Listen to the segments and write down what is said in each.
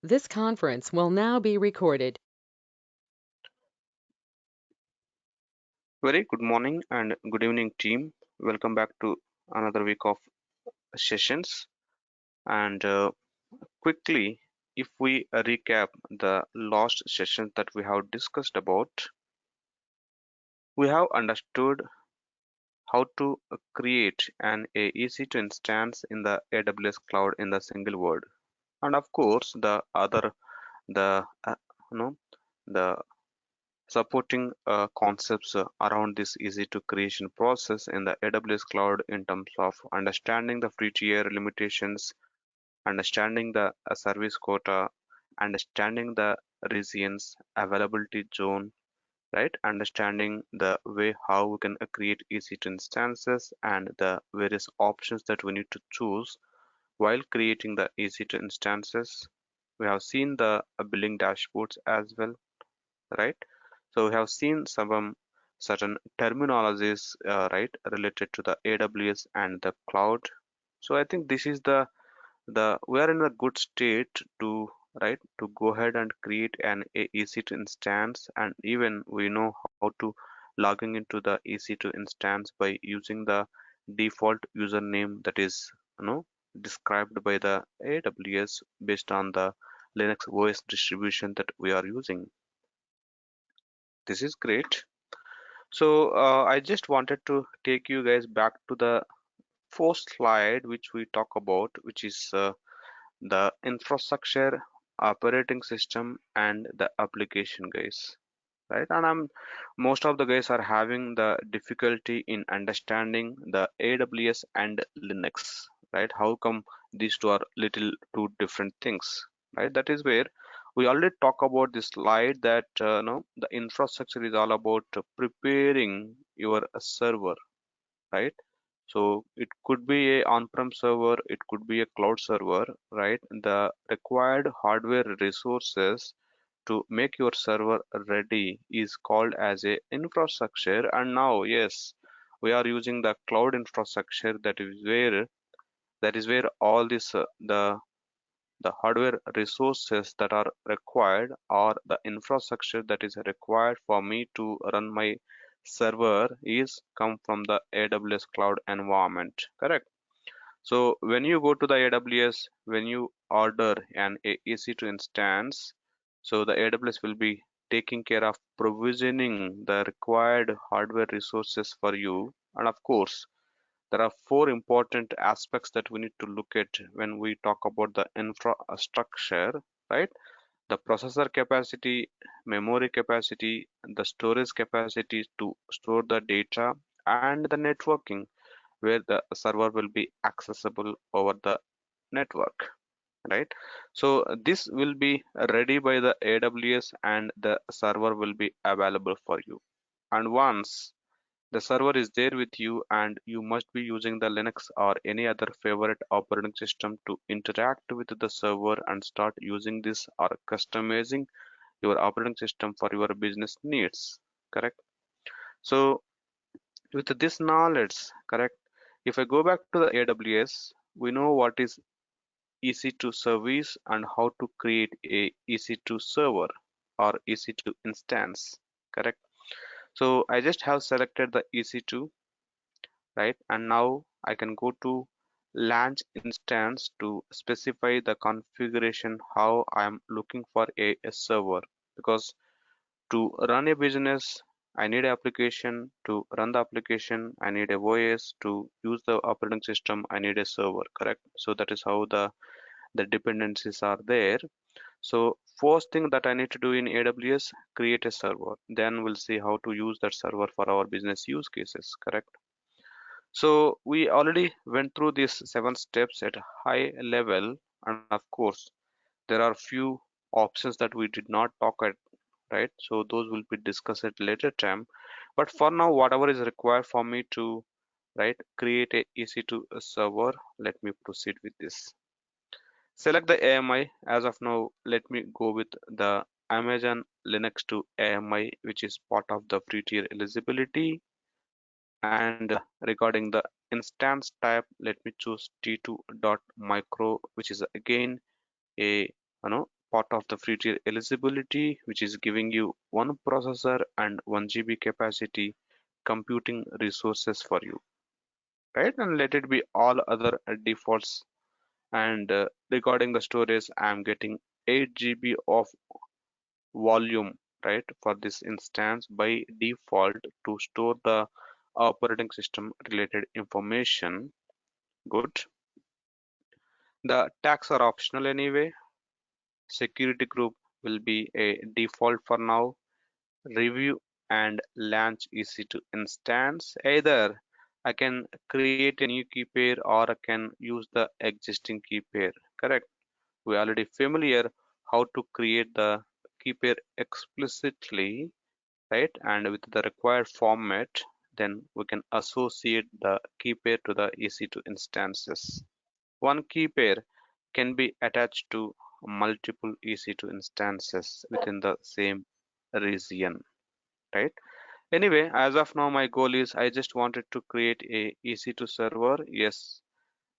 This conference will now be recorded. Very good morning and good evening, team. Welcome back to another week of sessions. And quickly, if we recap the last sessions that we have discussed about, we have understood how to create an EC2 instance in the AWS cloud in the single word. And of course, the you know, the supporting concepts around this easy to creation process in the AWS cloud in terms of understanding the free tier limitations, understanding the service quota, understanding the regions availability zone, right? Understanding the way how we can create EC2 instances and the various options that we need to choose while creating the EC2 instances. We have seen the billing dashboards as well, right? So we have seen some certain terminologies, right, related to the AWS and the cloud. So I think this is the we are in a good state to right to go ahead and create an EC2 instance, and even we know how to logging into the EC2 instance by using the default username that is described by the AWS based on the Linux OS distribution that we are using. This is great. So I just wanted to take you guys back to the first slide which we talk about, which is the infrastructure, operating system, and the application guys. Right, and most of the guys are having the difficulty in understanding the AWS and Linux. Right, how come these two are little two different things? Right, that is where we already talk about this slide that no, the infrastructure is all about preparing your server, right? So it could be a on-prem server, it could be a cloud server, right? The required hardware resources to make your server ready is called as a infrastructure. And now, yes, we are using the cloud infrastructure. That is where all this the hardware resources that are required, or the infrastructure that is required for me to run my server is come from the AWS cloud environment, correct? So when you go to the AWS, when you order an EC2 instance, so the AWS will be taking care of provisioning the required hardware resources for you. And of course, there are four important aspects that we need to look at when we talk about the infrastructure, right? The processor capacity, memory capacity, the storage capacity to store the data, and the networking, where the server will be accessible over the network, right? So this will be ready by the AWS and the server will be available for you. And once the server is there with you, and you must be using the Linux or any other favorite operating system to interact with the server and start using this or customizing your operating system for your business needs, correct? So with this knowledge, correct, if I go back to the AWS, we know what is EC2 service and how to create a EC2 server or EC2 instance, correct? So I just have selected the EC2, right? And now I can go to launch instance to specify the configuration how I am looking for a server, because to run a business I need an application, to run the application I need a OS, to use the operating system I need a server, correct? So that is how the dependencies are there. So first thing that I need to do in AWS, create a server, then we'll see how to use that server for our business use cases, correct? So we already went through these 7 steps at a high level, and of course, there are few options that we did not talk at, right? So those will be discussed at later time. But for now, whatever is required for me to, right, create a EC2 server, let me proceed with this. Select the AMI. As of now, let me go with the Amazon Linux 2 AMI, which is part of the free tier eligibility. And regarding the instance type, let me choose t2.micro, which is again a part of the free tier eligibility, which is giving you one processor and 1 GB capacity computing resources for you, right? And let it be all other defaults. And regarding the storage, I'm getting 8 GB of volume, right, for this instance by default to store the operating system related information. Good. The tags are optional anyway. Security group will be a default for now. Review and launch EC2 instance. Either I can create a new key pair or I can use the existing key pair. Correct. We already familiar how to create the key pair explicitly, right? And with the required format, then we can associate the key pair to the EC2 instances. One key pair can be attached to multiple EC2 instances within the same region, right? Anyway, as of now, my goal is I just wanted to create a EC2 server. Yes,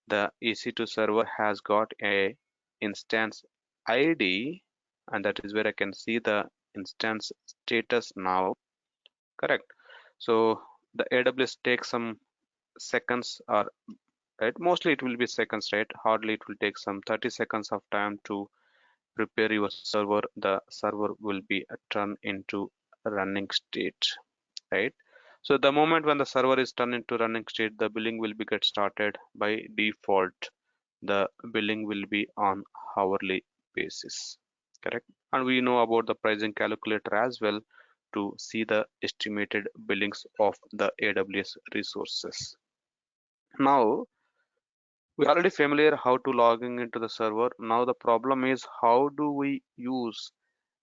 the EC2 server has got a instance ID, and that is where I can see the instance status now. Correct. So the AWS takes some seconds, or right, mostly it will be seconds, right? Hardly it will take some 30 seconds of time to prepare your server. The server will be turned into a running state, right? So the moment when the server is turned into running state, the billing will be get started. By default, the billing will be on hourly basis, correct? And we know about the pricing calculator as well to see the estimated billings of the AWS resources. Now we already familiar how to logging into the server. Now the problem is how do we use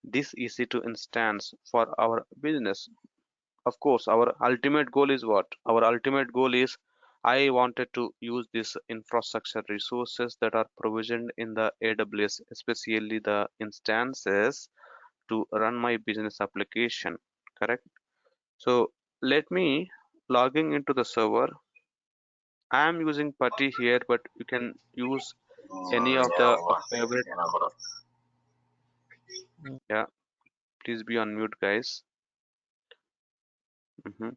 this EC2 instance for our business? Of course, our ultimate goal is what? Our ultimate goal is I wanted to use this infrastructure resources that are provisioned in the AWS, especially the instances to run my business application, correct? So let me logging into the server. I am using Putty here, but you can use any of the favorite. Yeah, please be on mute, guys. Mhm.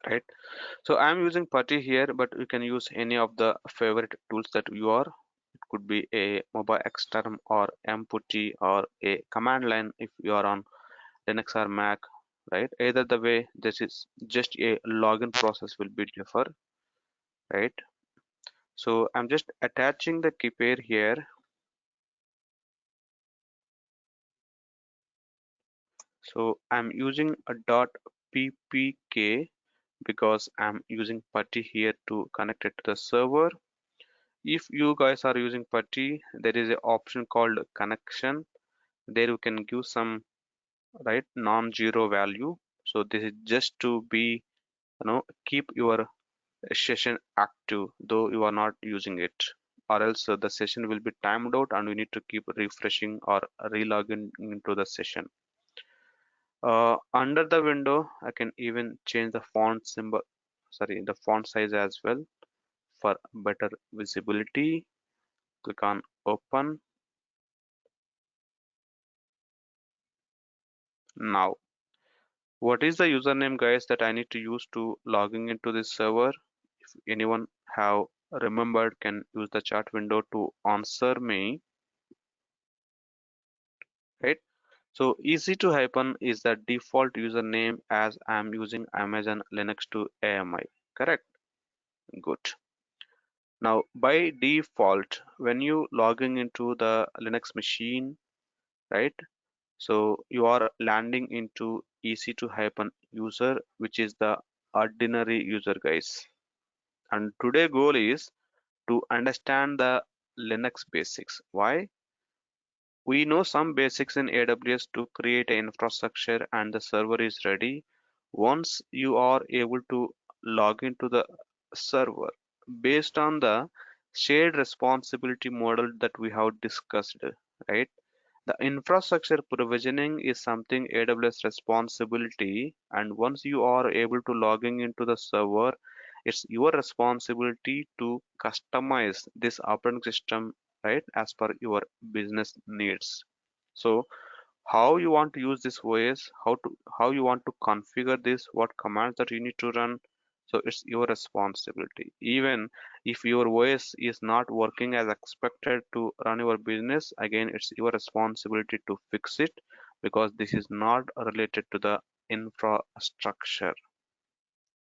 Right. So I'm using Putty here, but you can use any of the favorite tools that you are. It could be a mobile Xterm or Mputty or a command line if you are on Linux or Mac, right? Either the way, this is just a login process will be differ, right? So I'm just attaching the key pair here. So I'm using a .ppk because I'm using Putty here to connect it to the server. If you guys are using Putty, there is an option called connection. There you can give some right non-zero value. So this is just to be, keep your session active though you are not using it, or else the session will be timed out and we need to keep refreshing or re-logging into the session. Under the window, I can even change the font symbol, sorry, the font size as well for better visibility. Click on open. Now, what is the username, guys, that I need to use to logging into this server? If anyone have remembered, can use the chat window to answer me, right? So EC2 hyphen is the default username as I'm using Amazon Linux to AMI, correct? Good. Now, by default, when you logging into the Linux machine, right? So you are landing into EC2 hyphen user, which is the ordinary user, guys. And today goal is to understand the Linux basics. Why? We know some basics in AWS to create an infrastructure and the server is ready. Once you are able to log into the server based on the shared responsibility model that we have discussed, right? The infrastructure provisioning is something AWS responsibility, and once you are able to logging into the server, it's your responsibility to customize this operating system right, as per your business needs. So how you want to use this OS, how you want to configure this, what commands that you need to run. So it's your responsibility. Even if your OS is not working as expected to run your business, again, it's your responsibility to fix it because this is not related to the infrastructure.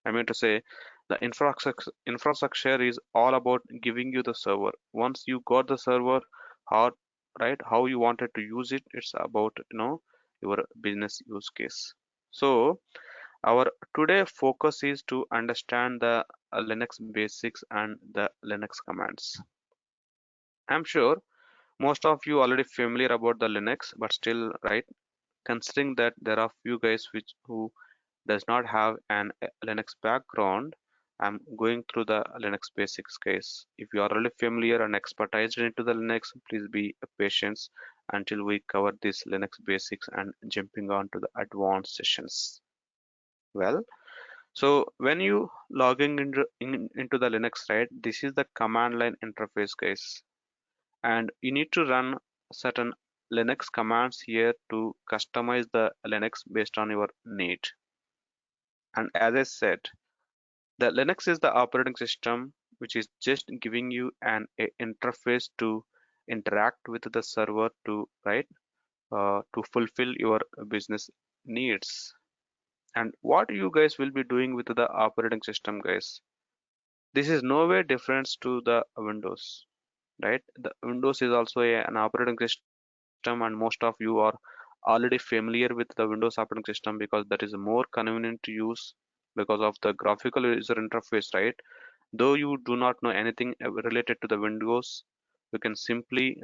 I mean to say, the infrastructure is all about giving you the server. Once you got the server, how right how you wanted to use it, it's about your business use case. So our today focus is to understand the Linux basics and the Linux commands. I'm sure most of you already familiar about the Linux, but still, right? Considering that there are few guys who does not have an Linux background, I'm going through the Linux basics case. If you are really familiar and expertised into the Linux, please be patient until we cover this Linux basics and jumping on to the advanced sessions. Well, so when you logging into the Linux, right, this is the command line interface, guys, and you need to run certain Linux commands here to customize the Linux based on your need. And as I said, the Linux is the operating system which is just giving you an interface to interact with the server to fulfill your business needs. And what you guys will be doing with the operating system, guys? This is no way different to the Windows, right? The Windows is also an operating system, and most of you are already familiar with the Windows operating system because that is more convenient to use because of the graphical user interface, right? Though you do not know anything related to the Windows, you can simply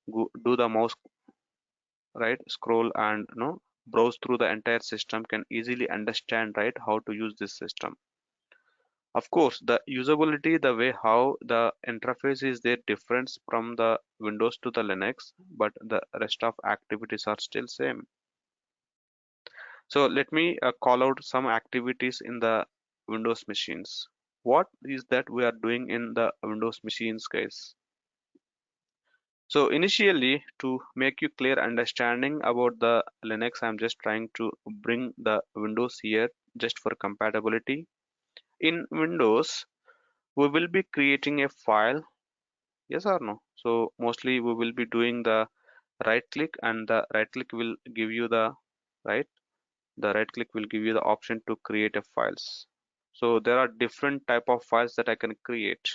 do the mouse scroll and browse through the entire system, can easily understand how to use this system. Of course, the usability, the way how the interface is there difference from the Windows to the Linux, but the rest of activities are still same. So let me call out some activities in the Windows machines. What is that we are doing in the Windows machines, guys? So initially, to make you clear understanding about the Linux, I'm just trying to bring the Windows here just for compatibility. In Windows, we will be creating a file, yes or no? So mostly we will be doing the right click, and the right click will give you right, the right click will give you the option to create a files. So there are different type of files that I can create,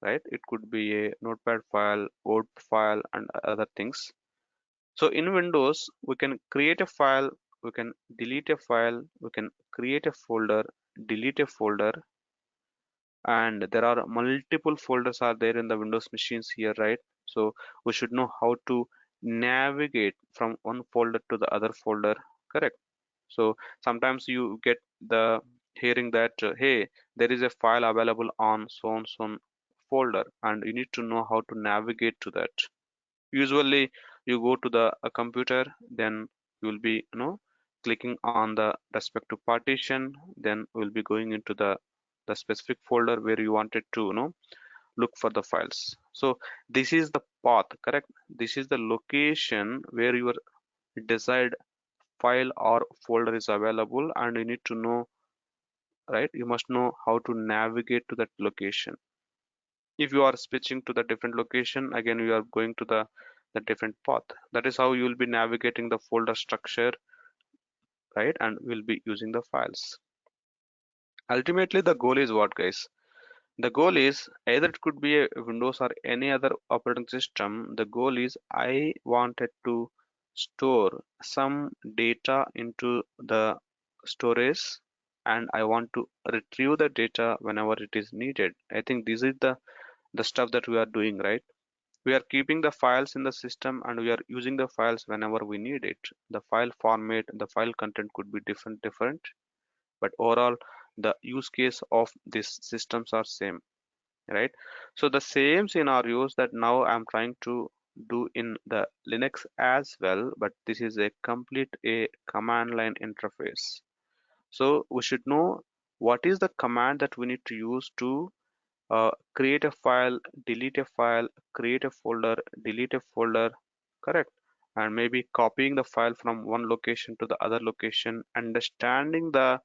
right? It could be a notepad file, Word file, and other things. So in Windows, we can create a file, we can delete a file, we can create a folder, delete a folder, and there are multiple folders are there in the Windows machines here, right? So we should know how to navigate from one folder to the other folder, correct? So sometimes you get the hearing that hey, there is a file available on so and so folder, and you need to know how to navigate to that. Usually you go to the computer, then you will be clicking on the respective partition, then we'll be going into the specific folder where you wanted to look for the files. So this is the path, correct? This is the location where your desired file or folder is available, and you need to know, right, you must know how to navigate to that location. If you are switching to the different location, again you are going to the different path. That is how you will be navigating the folder structure, right, and will be using the files. Ultimately the goal is what, guys? The goal is either it could be a Windows or any other operating system. The goal is I wanted to store some data into the storage, and I want to retrieve the data whenever it is needed. I think this is the stuff that we are doing, right? We are keeping the files in the system and we are using the files whenever we need it. The file format, the file content could be different, but overall the use case of these systems are same, right? So the same scenarios that now I'm trying to do in the Linux as well, but this is a complete a command line interface. So we should know what is the command that we need to use to create a file, delete a file, create a folder, delete a folder, correct? And maybe copying the file from one location to the other location, understanding the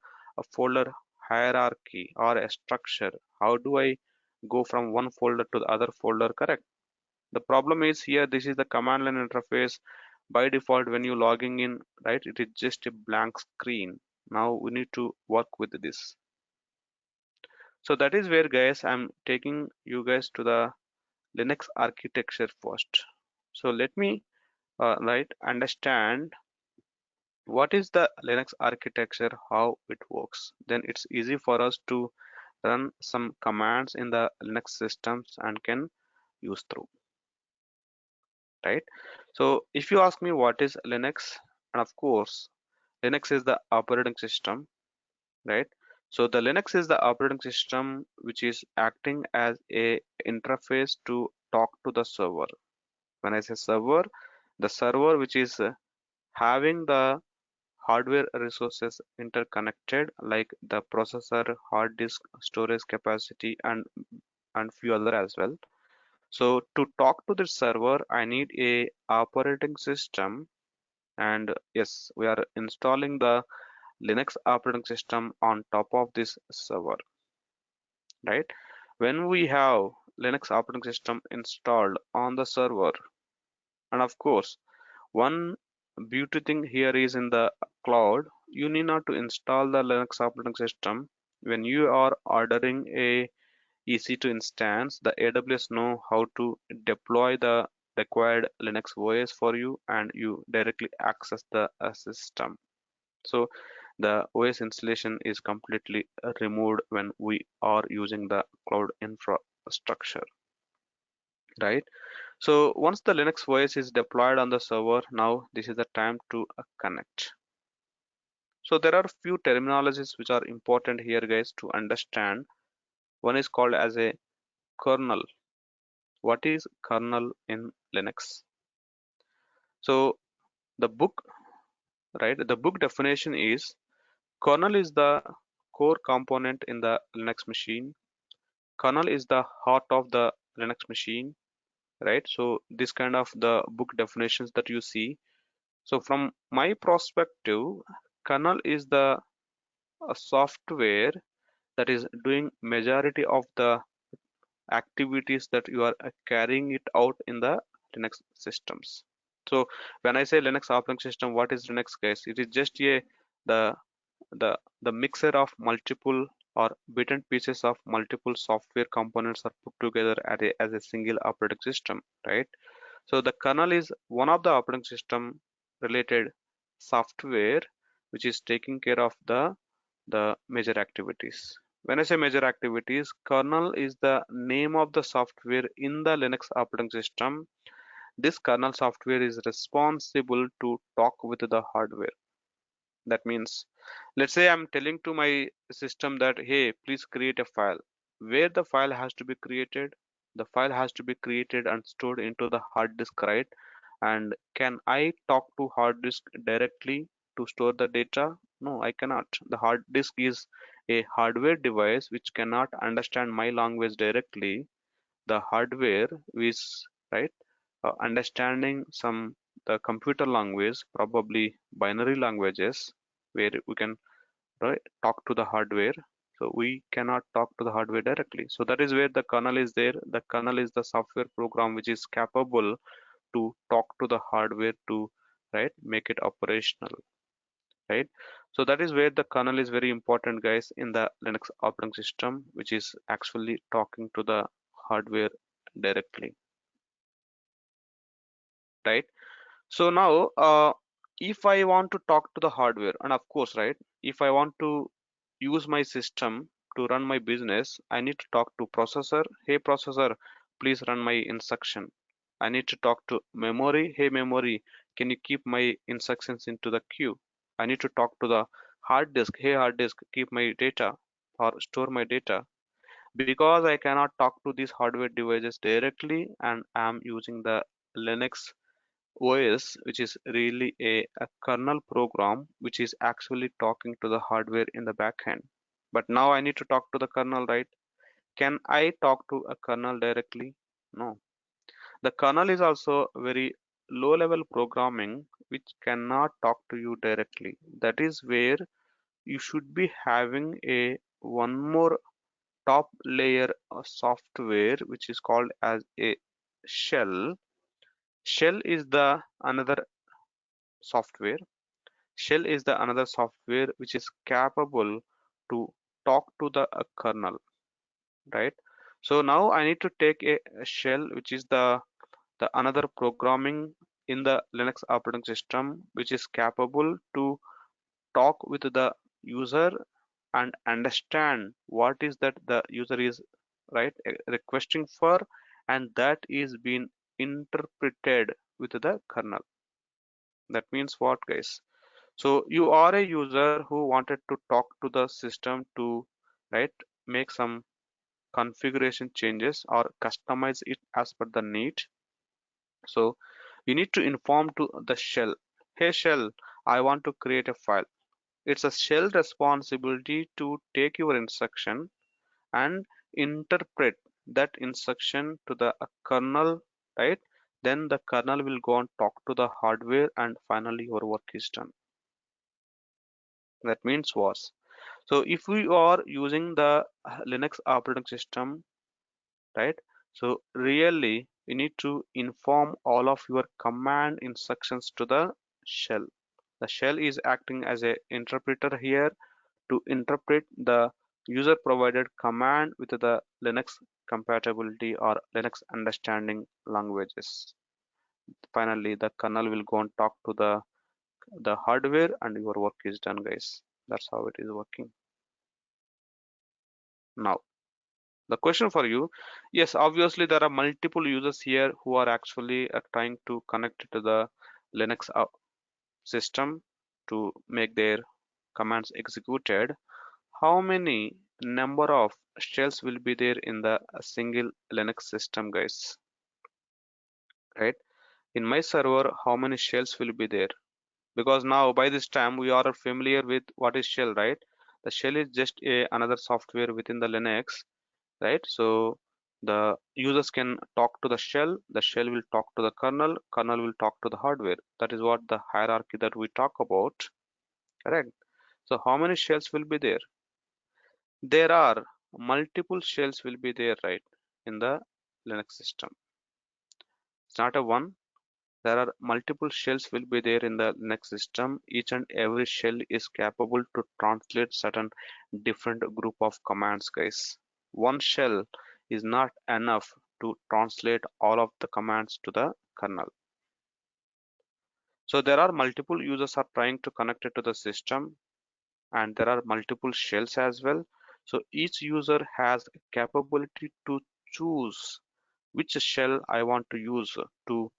folder hierarchy or a structure. How do I go from one folder to the other folder, correct? The problem is here, this is the command line interface. By default, when you logging in, right, it is just a blank screen. Now we need to work with this. So that is where, guys, I'm taking you guys to the Linux architecture first. So let me right understand what is the Linux architecture, how it works. Then it's easy for us to run some commands in the Linux systems and can use through, right? So if you ask me what is Linux, and of course Linux is the operating system, right? So the Linux is the operating system which is acting as a interface to talk to the server. When I say server, the server which is having the hardware resources interconnected like the processor, hard disk, storage capacity, and few other as well. So to talk to the server, I need a operating system, and yes, we are installing the Linux operating system on top of this server, right? When we have Linux operating system installed on the server, and of course, one beauty thing here is in the cloud, you need not to install the Linux operating system. When you are ordering a EC2 instance, the AWS know how to deploy the required Linux OS for you, and you directly access the system. So the OS installation is completely removed when we are using the cloud infrastructure, right? So once the Linux OS is deployed on the server, now this is the time to connect. So there are few terminologies which are important here, guys, to understand. One is called as a kernel. What is kernel in Linux? So the book, right? The book definition is kernel is the core component in the Linux machine. Kernel is the heart of the Linux machine, right? So this kind of the book definitions that you see. So from my perspective, kernel is the software that is doing majority of the activities that you are carrying it out in the Linux systems. So when I say Linux operating system, what is Linux, guys? It is just a the the mixer of multiple or bit and pieces of multiple software components are put together as a single operating system, right? So the kernel is one of the operating system related software which is taking care of the major activities. When I say major activities, kernel is the name of the software in the Linux operating system. This kernel software is responsible to talk with the hardware. That means, let's say I'm telling to my system that, hey, please create a file. Where the file has to be created? The file has to be created and stored into the hard disk, right? And can I talk to hard disk directly to store the data? No, I cannot. The hard disk is a hardware device which cannot understand my language directly. The hardware is, right, understanding some the computer language, probably binary languages, where we can, right, talk to the hardware. So we cannot talk to the hardware directly. So that is where the kernel is there. The kernel is the software program which is capable to talk to the hardware to, right, make it operational, right? So that is where the kernel is very important, guys, in the Linux operating system, which is actually talking to the hardware directly, right? So now, if I want to talk to the hardware, and of course, right, if I want to use my system to run my business, I need to talk to processor. Hey, processor, please run my instruction. I need to talk to memory. Hey, memory, can you keep my instructions into the queue? I need to talk to the hard disk. Hey, hard disk, keep my data or store my data. Because I cannot talk to these hardware devices directly, and I'm using the Linux OS, which is really a kernel program which is actually talking to the hardware in the backend. But now I need to talk to the kernel, right? can I talk to a kernel directly? No. The kernel is also very low level programming which cannot talk to you directly. That is where you should be having a one more top layer of software which is called as a shell. Shell is the another software. Shell is the another software which is capable to talk to the kernel, right? So now I need to take a shell which is the another programming in the Linux operating system which is capable to talk with the user and understand what is that the user is right requesting for, and that is being interpreted with the kernel. That means what, guys? So you are a user who wanted to talk to the system to right make some configuration changes or customize it as per the need. So you need to inform to the shell, hey shell, I want to create a file. It's a shell responsibility to take your instruction and interpret that instruction to the kernel, right? Then the kernel will go and talk to the hardware and finally your work is done. That means what? So if we are using the Linux operating system, right? So really you need to inform all of your command instructions to the shell. The shell is acting as a interpreter here to interpret the user provided command with the Linux compatibility or Linux understanding languages. Finally, the kernel will go and talk to the hardware and your work is done, guys. That's how it is working. Now, the question for you, yes, obviously there are multiple users here who are actually trying to connect to the Linux system to make their commands executed. How many number of shells will be there in the single Linux system, guys? Right? In my server, how many shells will be there? Because now by this time we are familiar with what is shell, right? The shell is just another software within the Linux, right? So the users can talk to the shell will talk to the kernel will talk to the hardware. That is what the hierarchy that we talk about, correct? So how many shells will be there? There are multiple shells will be there, right, in the Linux system. It's not a one. There are multiple shells will be there in the Linux system. Each and every shell is capable to translate certain different group of commands, guys. One shell is not enough to translate all of the commands to the kernel. So there are multiple users are trying to connect it to the system, and there are multiple shells as well. So each user has capability to choose which shell I want to use to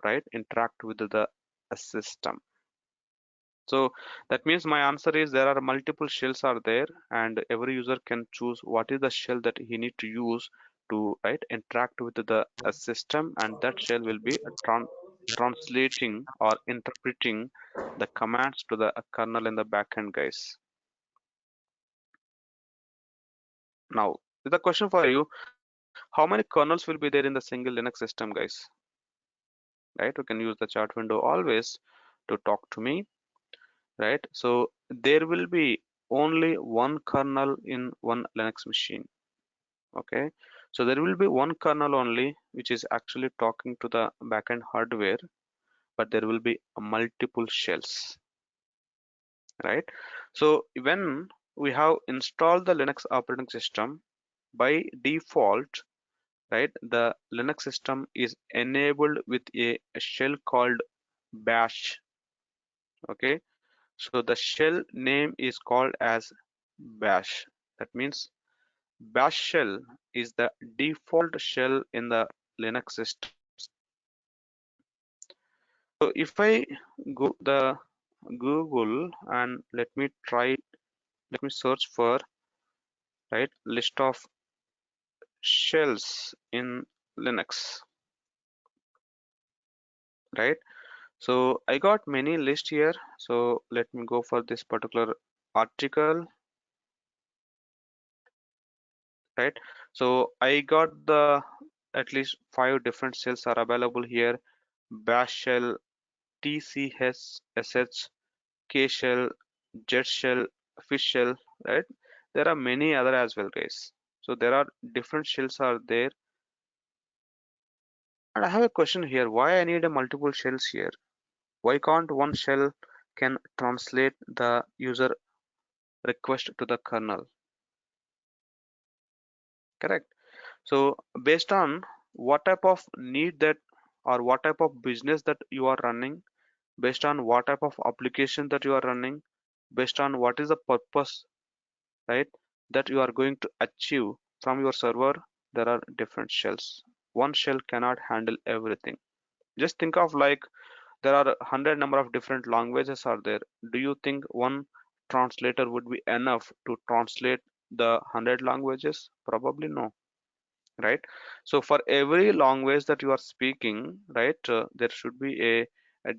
right interact with the system. So that means my answer is there are multiple shells are there, and every user can choose what is the shell that he need to use to right interact with the system, and that shell will be translating or interpreting the commands to the kernel in the backend, guys. Now the question for you, how many kernels will be there in the single Linux system, guys? Right, you can use the chat window always to talk to me, right? So there will be only one kernel in one Linux machine. Okay, so there will be one kernel only which is actually talking to the backend hardware, but there will be multiple shells, right? So when we have installed the Linux operating system, by default, right, the Linux system is enabled with a shell called bash. Okay, so the shell name is called as bash. That means bash shell is the default shell in the Linux system. So if I go the Google and let me search for right list of shells in Linux, right? So I got many list here. So let me go for this particular article, right? So I got the at least 5 different shells are available here: bash shell, TCSH, K shell, jet shell, fish shell, right? There are many other as well, guys. So there are different shells are there. And I have a question here. Why I need a multiple shells here? Why can't one shell can translate the user request to the kernel? Correct. So based on what type of need that or what type of business that you are running, based on what type of application that you are running, based on what is the purpose, right, that you are going to achieve from your server, there are different shells. One shell cannot handle everything. Just think of like there are 100 number of different languages are there. Do you think one translator would be enough to translate the 100 languages? Probably no, right? So for every language that you are speaking, right, there should be a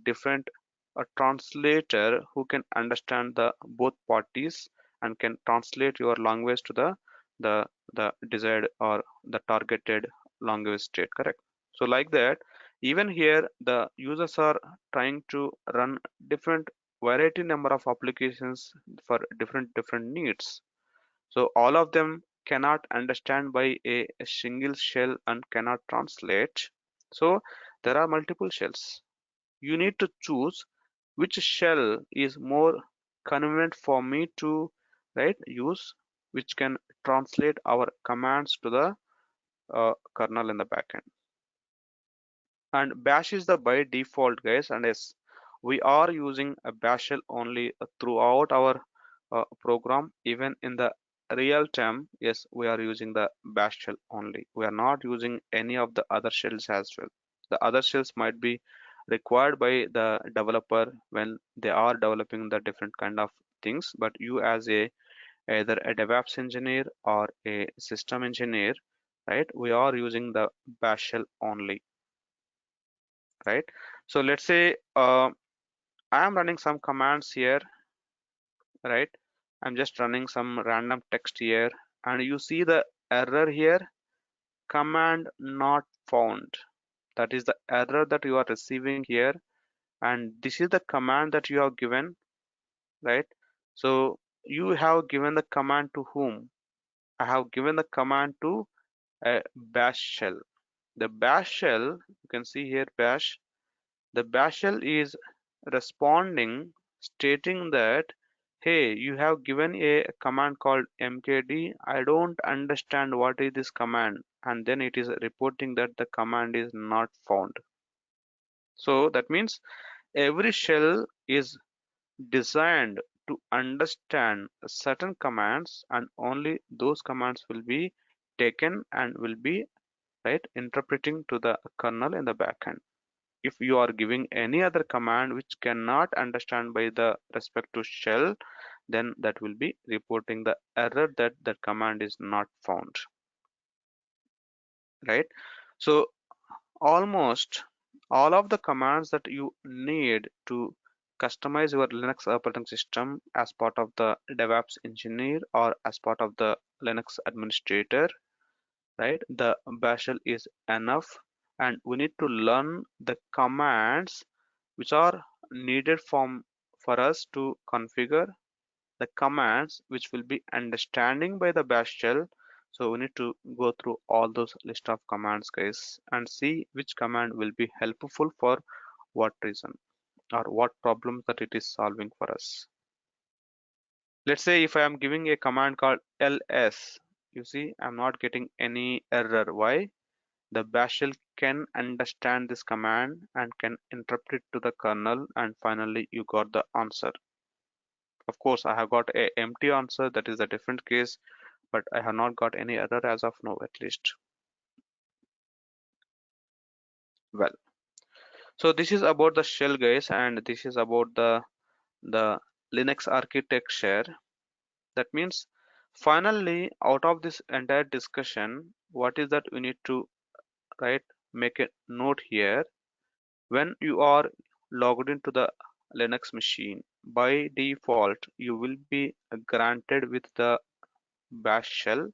different a translator who can understand the both parties and can translate your language to the the desired or the targeted language state, correct? So like that, even here the users are trying to run different variety number of applications for different needs. So all of them cannot understand by a single shell and cannot translate. So there are multiple shells. You need to choose which shell is more convenient for me to, right, use, which can translate our commands to the kernel in the backend. And bash is the by default, guys, and yes, we are using a bash shell only throughout our program. Even in the real time, yes, we are using the bash shell only. We are not using any of the other shells as well. The other shells might be required by the developer when they are developing the different kind of things, but you as a either a DevOps engineer or a system engineer, right, we are using the bash shell only, right? So let's say I am running some commands here, right? I'm just running some random text here, and you see the error here, command not found. That is the error that you are receiving here, and this is the command that you have given, right? So you have given the command to whom? I have given the command to a bash shell. The bash shell, you can see here bash. The bash shell is responding, stating that, hey, you have given a command called mkd. I don't understand what is this command. And then it is reporting that the command is not found. So that means every shell is designed to understand certain commands, and only those commands will be taken and will be, right, interpreting to the kernel in the backend. If you are giving any other command which cannot understand by the respect to shell, then that will be reporting the error that that command is not found, right? So almost all of the commands that you need to customize your Linux operating system as part of the DevOps engineer or as part of the Linux administrator, right? The bash shell is enough, and we need to learn the commands which are needed for us to configure the commands which will be understanding by the bash shell. So we need to go through all those list of commands, guys, and see which command will be helpful for what reason or what problems that it is solving for us. Let's say if I am giving a command called ls, you see I'm not getting any error. Why? The bash shell can understand this command and can interpret it to the kernel, and finally you got the answer. Of course, I have got a empty answer, that is a different case, but I have not got any error as of now at least. Well, so this is about the shell, guys, and this is about the Linux architecture. That means finally out of this entire discussion, what is that we need to, right, make a note here. When you are logged into the Linux machine, by default, you will be granted with the bash shell,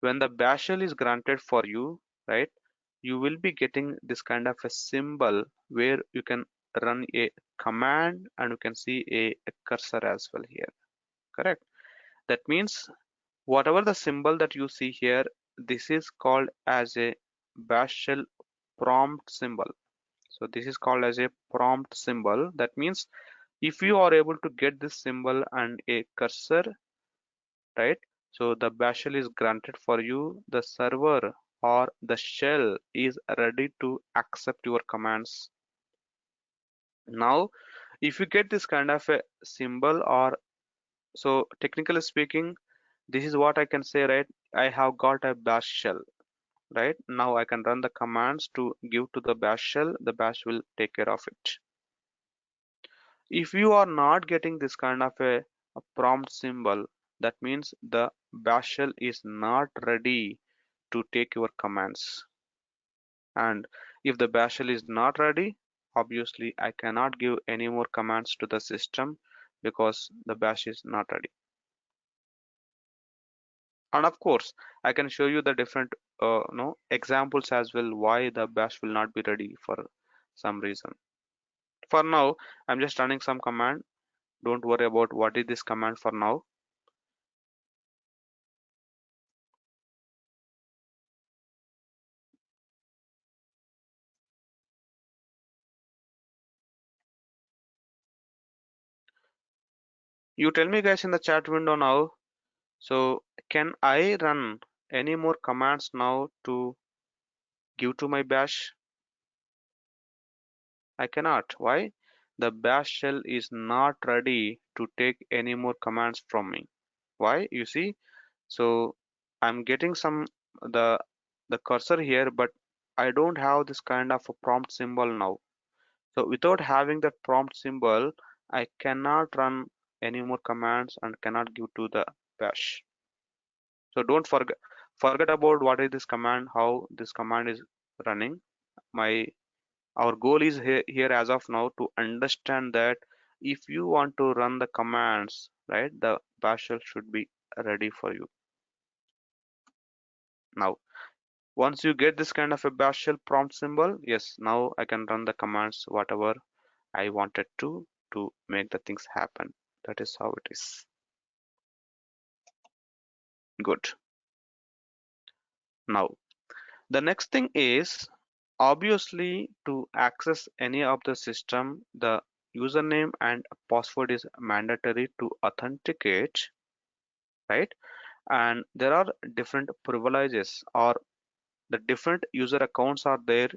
when the bash shell is granted for you, right, you will be getting this kind of a symbol where you can run a command and you can see a cursor as well here. Correct. That means whatever the symbol that you see here, this is called as a bash shell prompt symbol. So this is called as a prompt symbol. That means if you are able to get this symbol and a cursor, right? So the bash shell is granted for you. The server or the shell is ready to accept your commands. Now, if you get this kind of a symbol, or so technically speaking, this is what I can say, right? I have got a bash shell, right? Now I can run the commands to give to the bash shell. The bash will take care of it. If you are not getting this kind of a prompt symbol, that means the bash shell is not ready to take your commands. And if the bash shell is not ready, obviously I cannot give any more commands to the system because the bash is not ready. And of course, I can show you the different no examples as well why the bash will not be ready for some reason. For now, I'm just running some command. Don't worry about what is this command for now. You tell me guys in the chat window now. So can I run any more commands now to give to my bash? I cannot. Why? The bash shell is not ready to take any more commands from me. Why? You see, so I'm getting some the the cursor here, but I don't have this kind of a prompt symbol now. So without having that prompt symbol, I cannot run any more commands and cannot give to the bash. So don't forget about what is this command, how this command is running. My Our goal is here as of now to understand that if you want to run the commands, right, the bash shell should be ready for you. Now, once you get this kind of a bash shell prompt symbol, yes, now I can run the commands whatever I wanted to make the things happen. That is how it is. Good. Now, the next thing is obviously to access any of the system, the username and password is mandatory to authenticate, right? And there are different privileges or the different user accounts are there,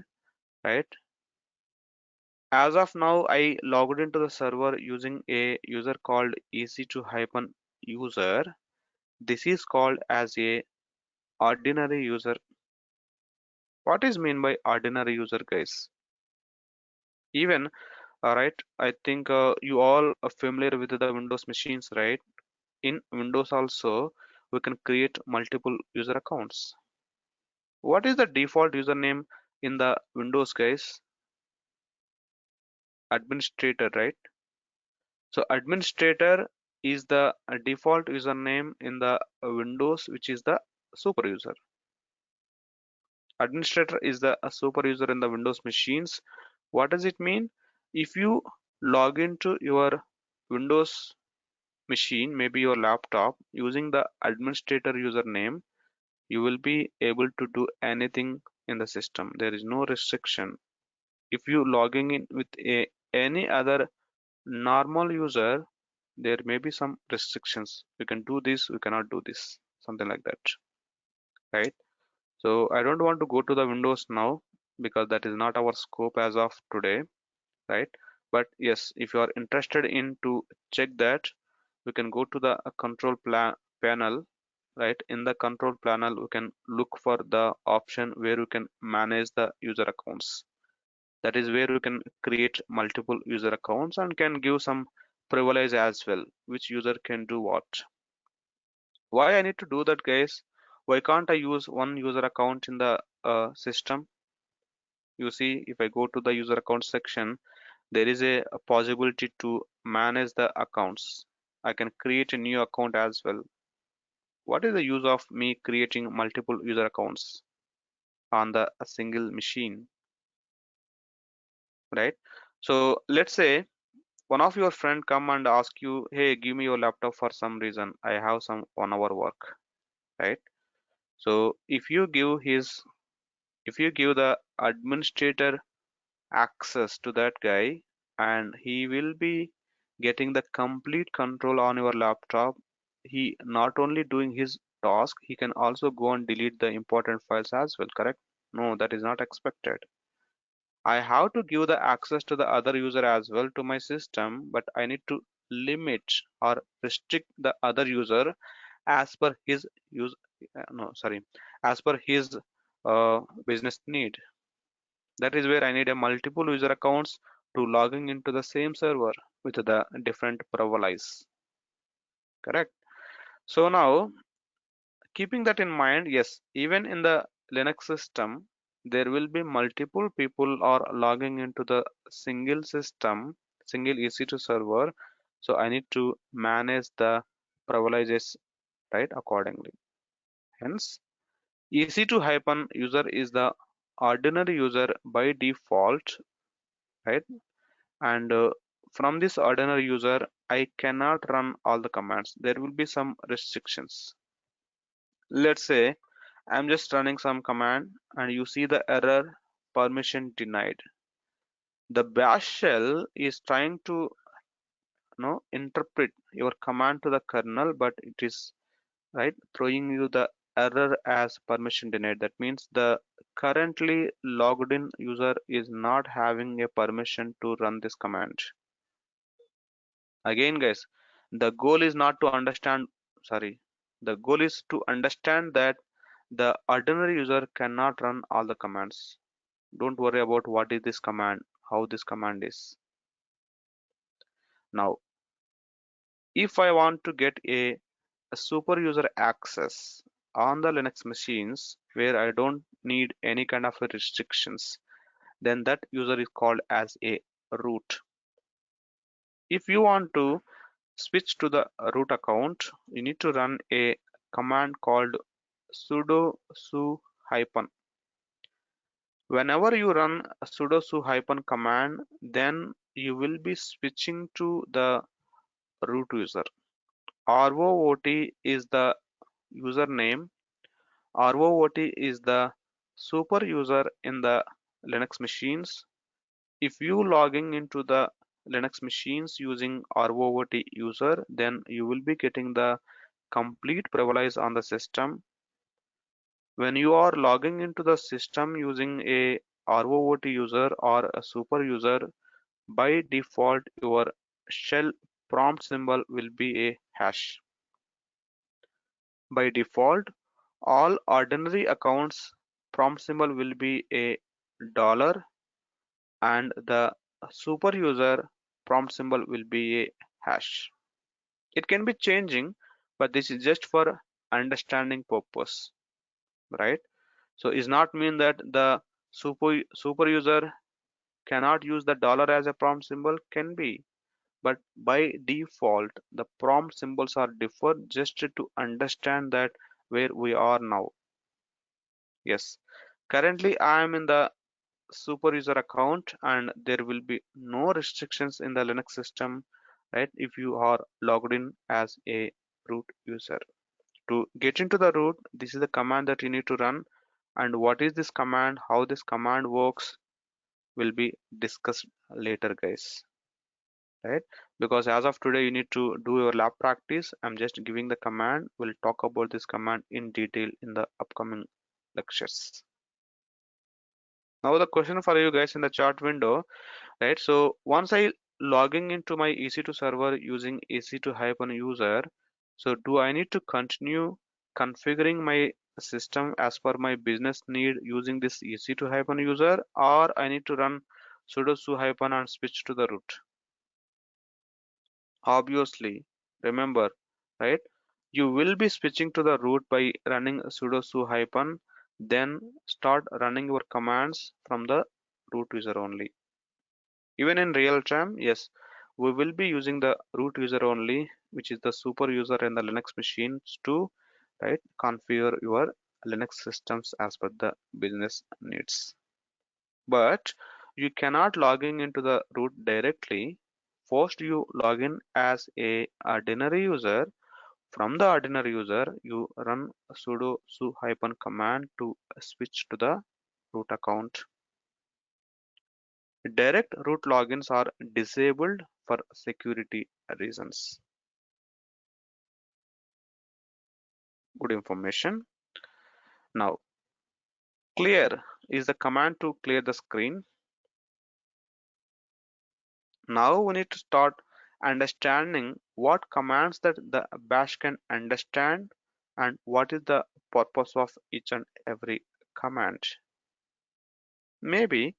right? As of now, I logged into the server using a user called EC2-user. This is called as a ordinary user. What is mean by ordinary user, guys? Even right, I think you all are familiar with the Windows machines, right? In Windows also, we can create multiple user accounts. What is the default username in the Windows, guys? Administrator, right? So administrator is the default username in the Windows, which is the super user. Administrator is the super user in the Windows machines. What does it mean? If you log into your Windows machine, maybe your laptop, using the administrator username, you will be able to do anything in the system. There is no restriction. If you logging in with any other normal user, there may be some restrictions. We can do this, we cannot do this, something like that, right? So I don't want to go to the Windows now because that is not our scope as of today, right? But yes, if you are interested in to check that, we can go to the control panel, right? In the control panel, we can look for the option where you can manage the user accounts. That is where you can create multiple user accounts and can give some privilege as well, which user can do what. Why I need to do that, guys? Why can't I use one user account in the system? You see, if I go to the user account section, there is a possibility to manage the accounts. I can create a new account as well. what is the use of me creating multiple user accounts on the a single machine, right? So let's say one of your friend come and ask you, hey, give me your laptop for some reason. I have some 1 hour work, right? So if you give the administrator access to that guy, and he will be getting the complete control on your laptop. He not only doing his task, he can also go and delete the important files as well, correct? No, that is not expected. I have to give the access to the other user as well to my system, but I need to limit or restrict the other user as per his use no sorry as per his business need. That is where I need a multiple user accounts to logging into the same server with the different profiles. Correct. So now, keeping that in mind, yes, even in the Linux system, there will be multiple people are logging into the single system, single EC2 server. So I need to manage the privileges right accordingly. Hence, EC2 hyphen user is the ordinary user by default, right? And from this ordinary user I cannot run all the commands. There will be some restrictions. Let's say I'm just running some command and you see the error permission denied. The bash shell is trying to interpret your command to the kernel, but it is right throwing you the error as permission denied. That means the currently logged in user is not having a permission to run this command. Again, guys, the goal is not to understand, sorry, the goal is to understand that the ordinary user cannot run all the commands. Don't worry about what is this command, how this command is. Now, if I want to get a super user access on the Linux machines where I don't need any kind of restrictions, then that user is called as a root. If you want to switch to the root account, you need to run a command called sudo su hyphen. Whenever you run a sudo su hyphen command, then you will be switching to the root user. ROOT is the username. ROOT is the super user in the Linux machines. If you logging into the Linux machines using ROOT user, then you will be getting the complete privilege on the system. When you are logging into the system using a ROOT user or a super user, by default your shell prompt symbol will be a hash. By default, all ordinary accounts prompt symbol will be a dollar and the super user prompt symbol will be a hash. It can be changing, but this is just for understanding purpose, right? So it's not mean that the super user cannot use the dollar as a prompt symbol, can be, but by default the prompt symbols are different just to understand that where we are now. Yes, currently I am in the super user account and there will be no restrictions in the Linux system, right? If you are logged in as a root user. To get into the root, this is the command that you need to run, and what is this command, how this command works will be discussed later, guys, right? Because as of today you need to do your lab practice. I'm just giving the command. We'll talk about this command in detail in the upcoming lectures. Now the question for you guys in the chat window, right? So once I logging into my EC2 server using EC2 hyphen user, so do I need to continue configuring my system as per my business need using this EC2 hyphen user, or I need to run sudo su hyphen and switch to the root? Obviously, remember, right? You will be switching to the root by running sudo su hyphen, then start running your commands from the root user only. Even in real time, yes, we will be using the root user only, which is the super user in the Linux machines to right? Configure your Linux systems as per the business needs. But you cannot log in into the root directly. First, you log in as a ordinary user. From the ordinary user, you run sudo su hyphen command to switch to the root account. Direct root logins are disabled for security reasons. Good information. Now, clear is the command to clear the screen. Now we need to start understanding what commands that the bash can understand and what is the purpose of each and every command. Maybe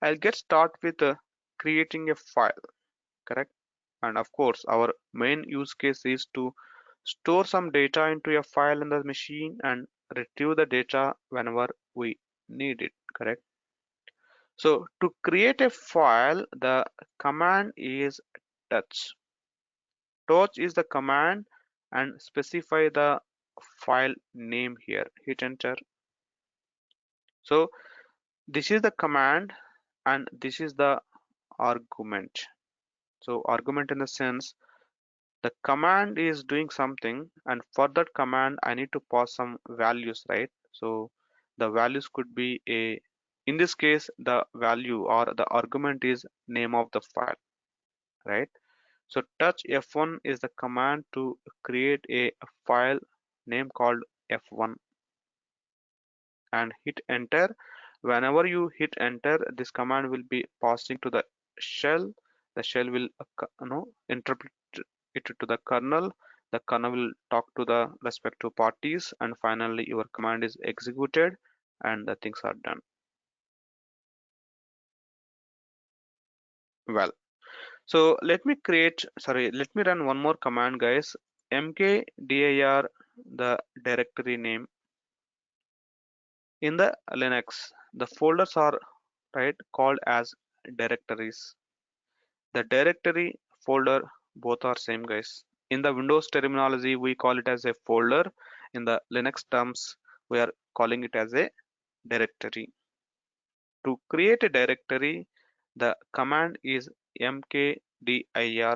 I'll get started with creating a file, correct? And of course, our main use case is to store some data into a file in the machine and retrieve the data whenever we need it, correct? So to create a file, the command is touch. Touch is the command and specify the file name here. Hit enter. So this is the command and this is the argument. So argument in the sense the command is doing something and for that command I need to pass some values, right? So the values could be a, in this case the value or the argument is name of the file, right? So touch F1 is the command to create a file name called F1 and hit enter. Whenever you hit enter, this command will be passing to the shell. The shell will interpret it to the kernel. The kernel will talk to the respective parties and finally your command is executed and the things are done. Well, so let me run one more command, guys. Mkdir, the directory name. In the Linux, the folders are right called as directories. The directory folder both are same, guys. In the Windows terminology, we call it as a folder. In the Linux terms, we are calling it as a directory. To create a directory, the command is mkdir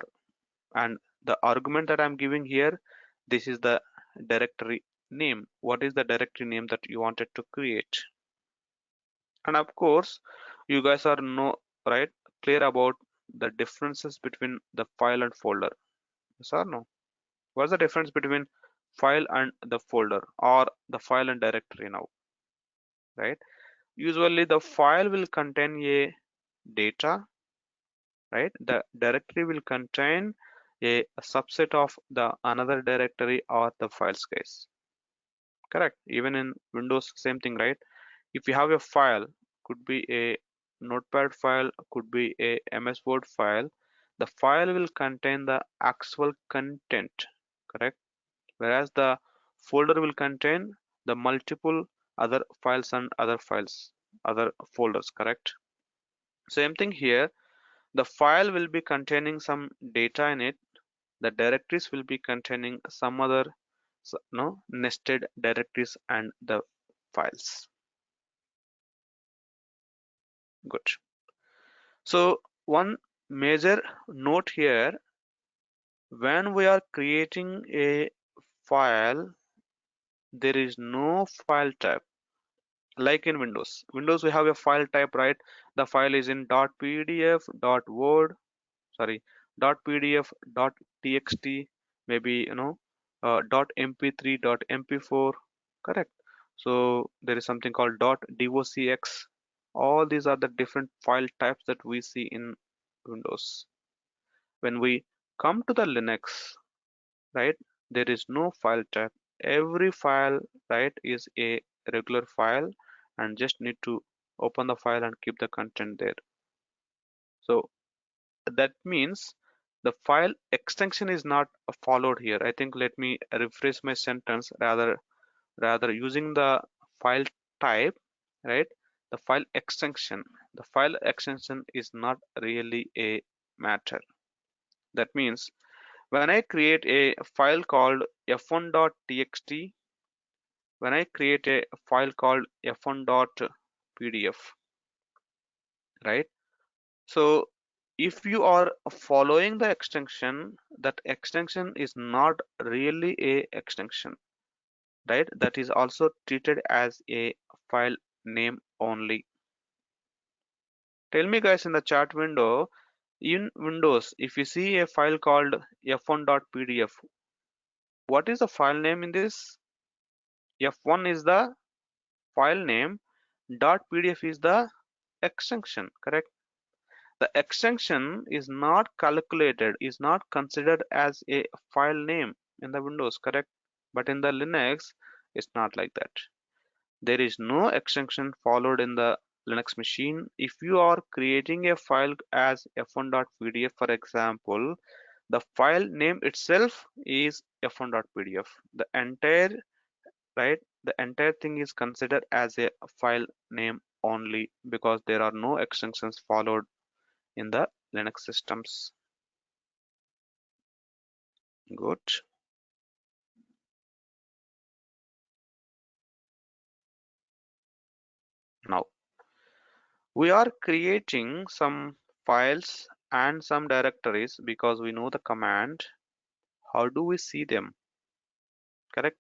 and the argument that I'm giving here, this is the directory name. What is the directory name that you wanted to create? And of course, you guys are right clear about the differences between the file and folder. Yes or no? What's the difference between file and the folder or the file and directory now? Right? Usually the file will contain a data, right? The directory will contain a subset of the another directory or the files, guys. Correct. Even in Windows, same thing, right? If you have a file, could be a notepad file, could be a MS Word file, the file will contain the actual content, correct? Whereas the folder will contain the multiple other files and other files, other folders, correct? Same thing here, the file will be containing some data in it, the directories will be containing some other no nested directories and the files. Good. So one major note here, when we are creating a file, there is no file type like in Windows. Windows we have a file type, right? The file is in .pdf, .word, sorry, .pdf, .txt, maybe .mp3, .mp4, correct? So there is something called .docx. All these are the different file types that we see in Windows. When we come to the Linux, right, there is no file type. Every file, right, is a regular file and just need to open the file and keep the content there. So that means the file extension is not followed here. I think let me rephrase my sentence, rather using the file type, right? The file extension is not really a matter. That means when I create a file called f1.txt, when I create a file called f1.pdf, right? So if you are following the extension, that extension is not really a extension, right? That is also treated as a file name only. Tell me guys in the chat window, in Windows, if you see a file called f1.pdf, what is the file name in this? F1 is the file name, .pdf is the extension, correct? The extension is not calculated, is not considered as a file name in the Windows, correct? But in the Linux, it's not like that. There is no extension followed in the Linux machine. If you are creating a file as f1.pdf, for example, the file name itself is f1.pdf. The entire, right, the entire thing is considered as a file name only because there are no extensions followed in the Linux systems. Good. Now we are creating some files and some directories because we know the command. How do we see them? Correct.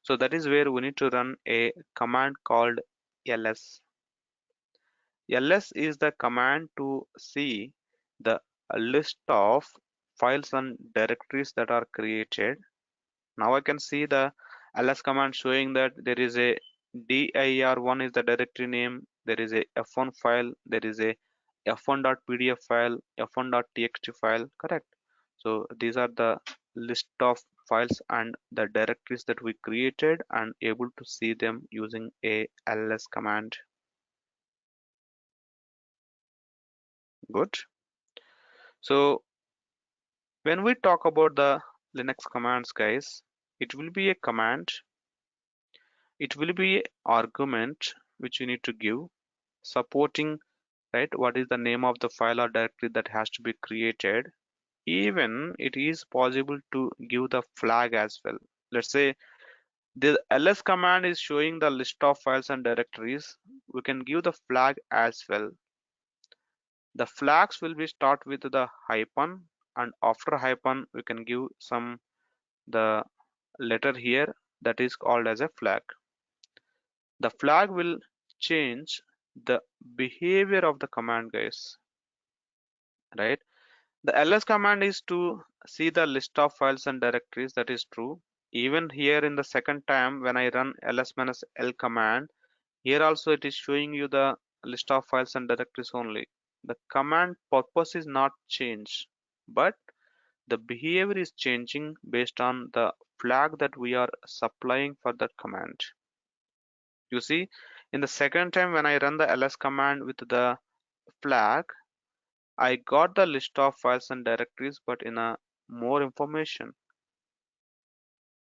So that is where we need to run a command called ls. Ls is the command to see the list of files and directories that are created. Now I can see the ls command showing that there is a dir1 is the directory name, there is a f1 file, there is a f1.pdf file, f1.txt file, correct? So these are the list of files and the directories that we created and able to see them using a ls command. Good. So when we talk about the Linux commands, guys, it will be a command, it will be argument which you need to give supporting, right, what is the name of the file or directory that has to be created. Even it is possible to give the flag as well. Let's say the ls command is showing the list of files and directories, we can give the flag as well. The flags will be start with the hyphen, and after hyphen we can give some the letter here that is called as a flag. The flag will change the behavior of the command, guys, right? The ls command is to see the list of files and directories, that is true. Even here in the second time when I run ls-l command, here also it is showing you the list of files and directories only. The command purpose is not changed, but the behavior is changing based on the flag that we are supplying for that command. You see, in the second time when I run the ls command with the flag, I got the list of files and directories, but in a more information.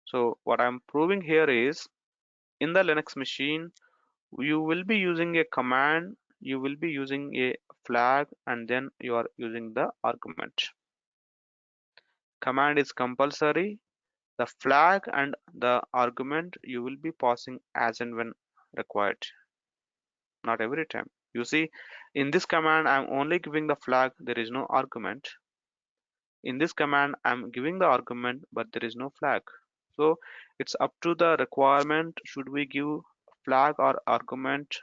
So what I'm proving here is in the Linux machine, you will be using a command, you will be using a flag, and then you are using the argument. Command is compulsory. The flag and the argument you will be passing as and when required, not every time. You see, in this command, I'm only giving the flag, there is no argument. In this command, I'm giving the argument, but there is no flag. So it's up to the requirement. Should we give flag or argument,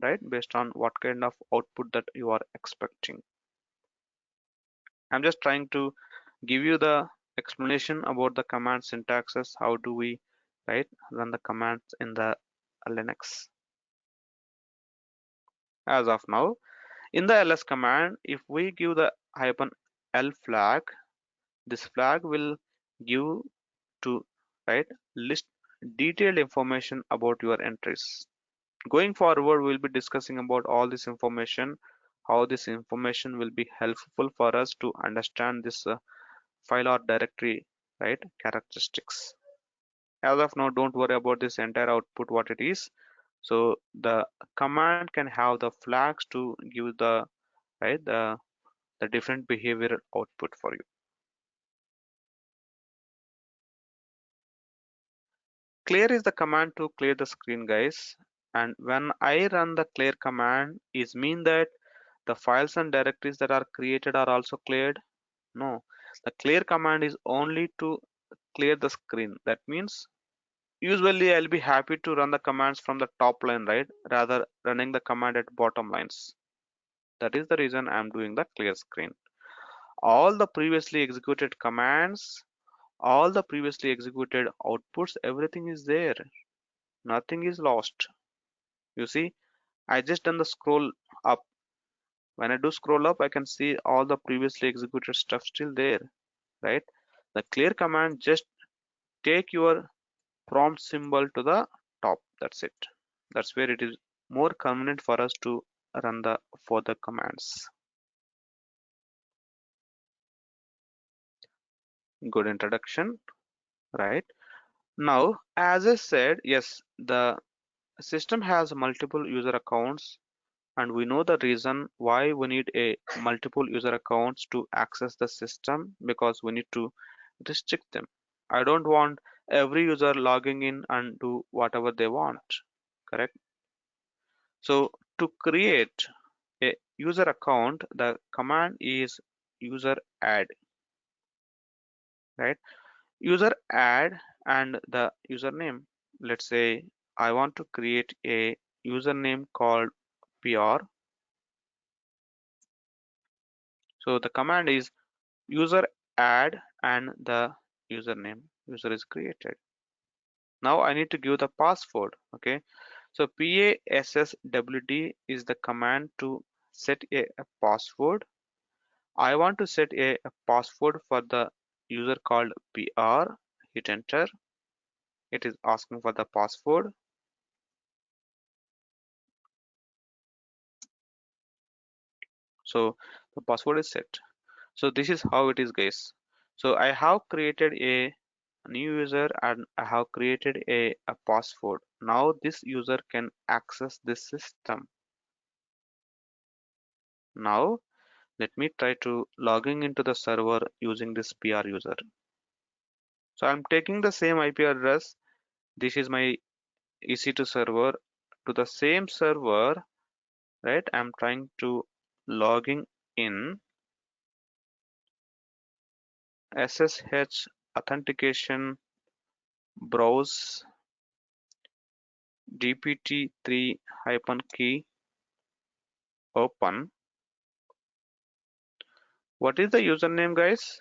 right? Based on what kind of output that you are expecting. I'm just trying to give you the explanation about the command syntaxes. How do we, right, run the commands in the Linux? As of now, in the ls command, if we give the -l flag, this flag will give to, right, list detailed information about your entries. Going forward, we'll be discussing about all this information, how this information will be helpful for us to understand this file or directory, right, characteristics. As of now, don't worry about this entire output, what it is. So the command can have the flags to give the, right, the different behavioral output for you. Clear is the command to clear the screen, guys. And when I run the clear command, is mean that the files and directories that are created are also cleared? No. The clear command is only to clear the screen. That means usually I'll be happy to run the commands from the top line, right? Rather running the command at bottom lines. That is the reason I'm doing the clear screen. All the previously executed commands, all the previously executed outputs, everything is there. Nothing is lost. You see, I just done the scroll up. When I do scroll up, I can see all the previously executed stuff still there, right? The clear command just take your prompt symbol to the top. That's it. That's where it is more convenient for us to run the further commands. Good introduction, right? Now, as I said, yes, the system has multiple user accounts, and we know the reason why we need a multiple user accounts to access the system, because we need to restrict them. I don't want every user logging in and do whatever they want, correct? So to create a user account, the command is user add, right? User add and the username. Let's say I want to create a username called PR. So the command is user add and the username. User is created. Now I need to give the password. Okay. So passwd is the command to set a password. I want to set a password for the user called PR. Hit enter. It is asking for the password. So the password is set. So this is how it is, guys. So I have created a new user and I have created a password. Now this user can access this system. Now let me try to logging into the server using this PR user. So I'm taking the same IP address. This is my EC2 server. To the same server, right? I'm trying to logging in. SSH authentication, browse dpt3 hyphen key, open. What is the username, guys?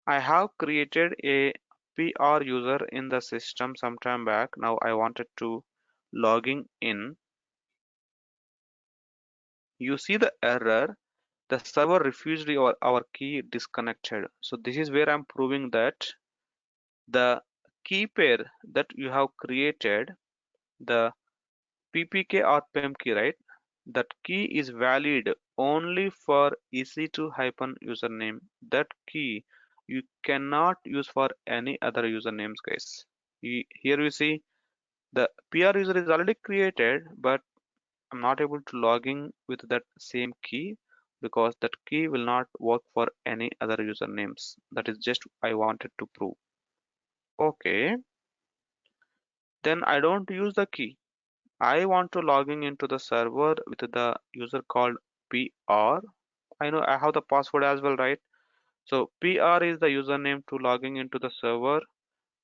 I have created a PR user in the system sometime back. Now I wanted to logging in. You see the error. The server refused our key, disconnected. So this is where I'm proving that the key pair that you have created, the PPK or PEM key, right? That key is valid only for EC2 hyphen username. That key you cannot use for any other usernames, guys. Here you see the PR user is already created, but I'm not able to log in with that same key because that key will not work for any other usernames. That is just I wanted to prove. Okay, then I don't use the key. I want to logging into the server with the user called PR. I know I have the password as well, right? So PR is the username to logging into the server,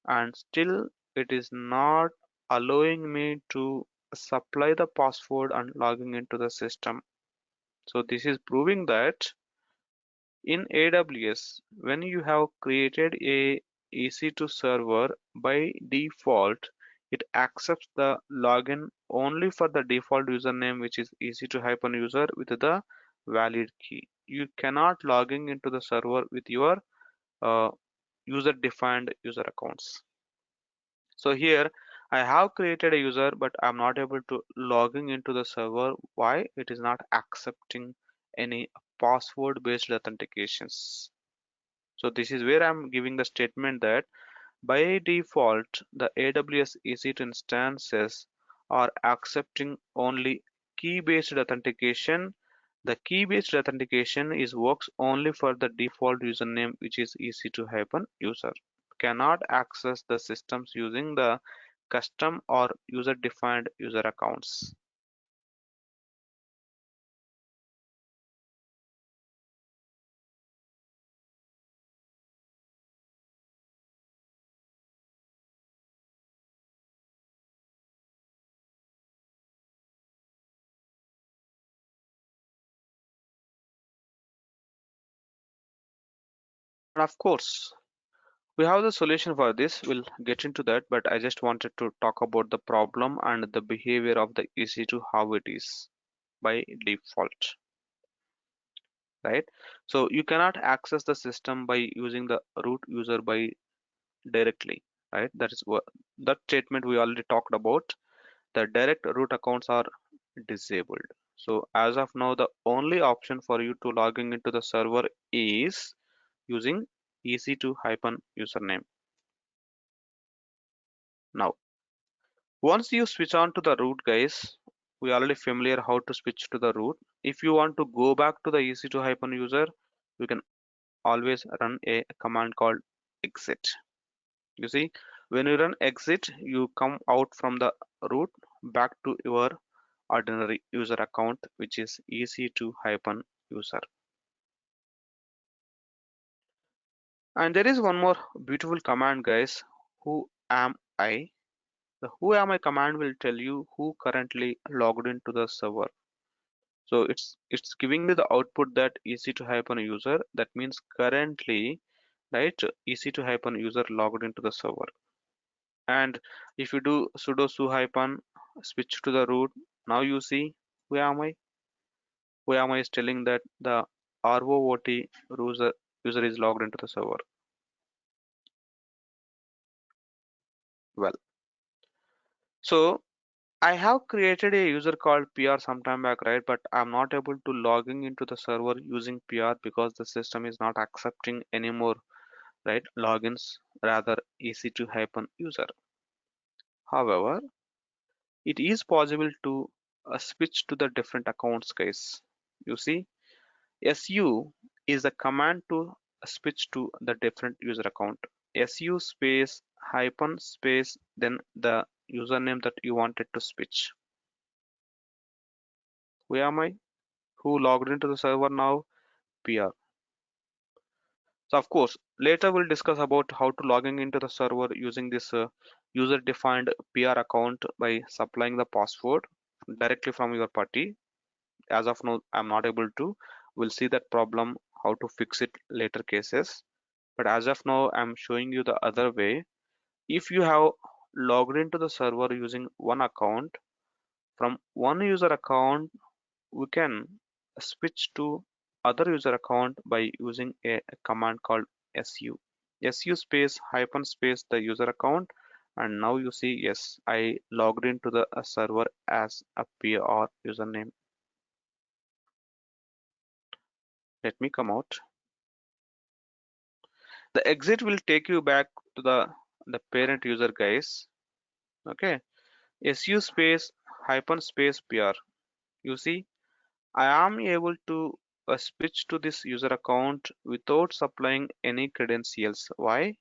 and still it is not allowing me to supply the password and logging into the system. So this is proving that in AWS, when you have created a EC2 server, by default, it accepts the login only for the default username, which is EC2-user with the valid key. You cannot logging into the server with your uh, user-defined user accounts. So here I have created a user, but I'm not able to logging into the server. Why? It is not accepting any password based authentications. So this is where I'm giving the statement that by default the AWS EC2 instances are accepting only key based authentication. The key based authentication is works only for the default username, which is EC2-user. cannot access the systems using the custom or user-defined user accounts. And of course, we have the solution for this. We'll get into that, but I just wanted to talk about the problem and the behavior of the EC2, how it is by default, right? So you cannot access the system by using the root user by directly, right? That is what that statement we already talked about. The direct root accounts are disabled. So as of now, the only option for you to logging into the server is using EC2 hyphen username. Now, once you switch on to the root, guys, we already familiar how to switch to the root. If you want to go back to the EC2 hyphen user, you can always run a command called exit. You see, when you run exit, you come out from the root back to your ordinary user account, which is EC2 hyphen user. And there is one more beautiful command, guys. Who am I? The who am I command will tell you who currently logged into the server. So it's giving me the output that EC2 hyphen user. That means currently, right? EC2 hyphen user logged into the server. And if you do sudo su hyphen switch to the root, now you see who am I? Who am I is telling that the ROOT user is logged into the server. Well, so I have created a user called PR sometime back, right? But I'm not able to logging into the server using PR because the system is not accepting anymore, right? Logins, rather EC2 hyphen user. However, it is possible to switch to the different accounts, guys. You see, SU is the command to switch to the different user account. SU space hyphen space then the username that you wanted to switch. Who am I? Who logged into the server now? PR. So of course, later we'll discuss about how to logging into the server using this user-defined PR account by supplying the password directly from your party. As of now, I'm not able to. We'll see that problem, how to fix it later cases. But as of now, I'm showing you the other way. If you have logged into the server using one account, from one user account, we can switch to other user account by using a command called su. Su space hyphen space the user account, and now you see, yes, I logged into the server as a PR username. Let me come out. The exit will take you back to the parent user, guys. Okay, su space hyphen space PR. You see, I am able to switch to this user account without supplying any credentials. Why?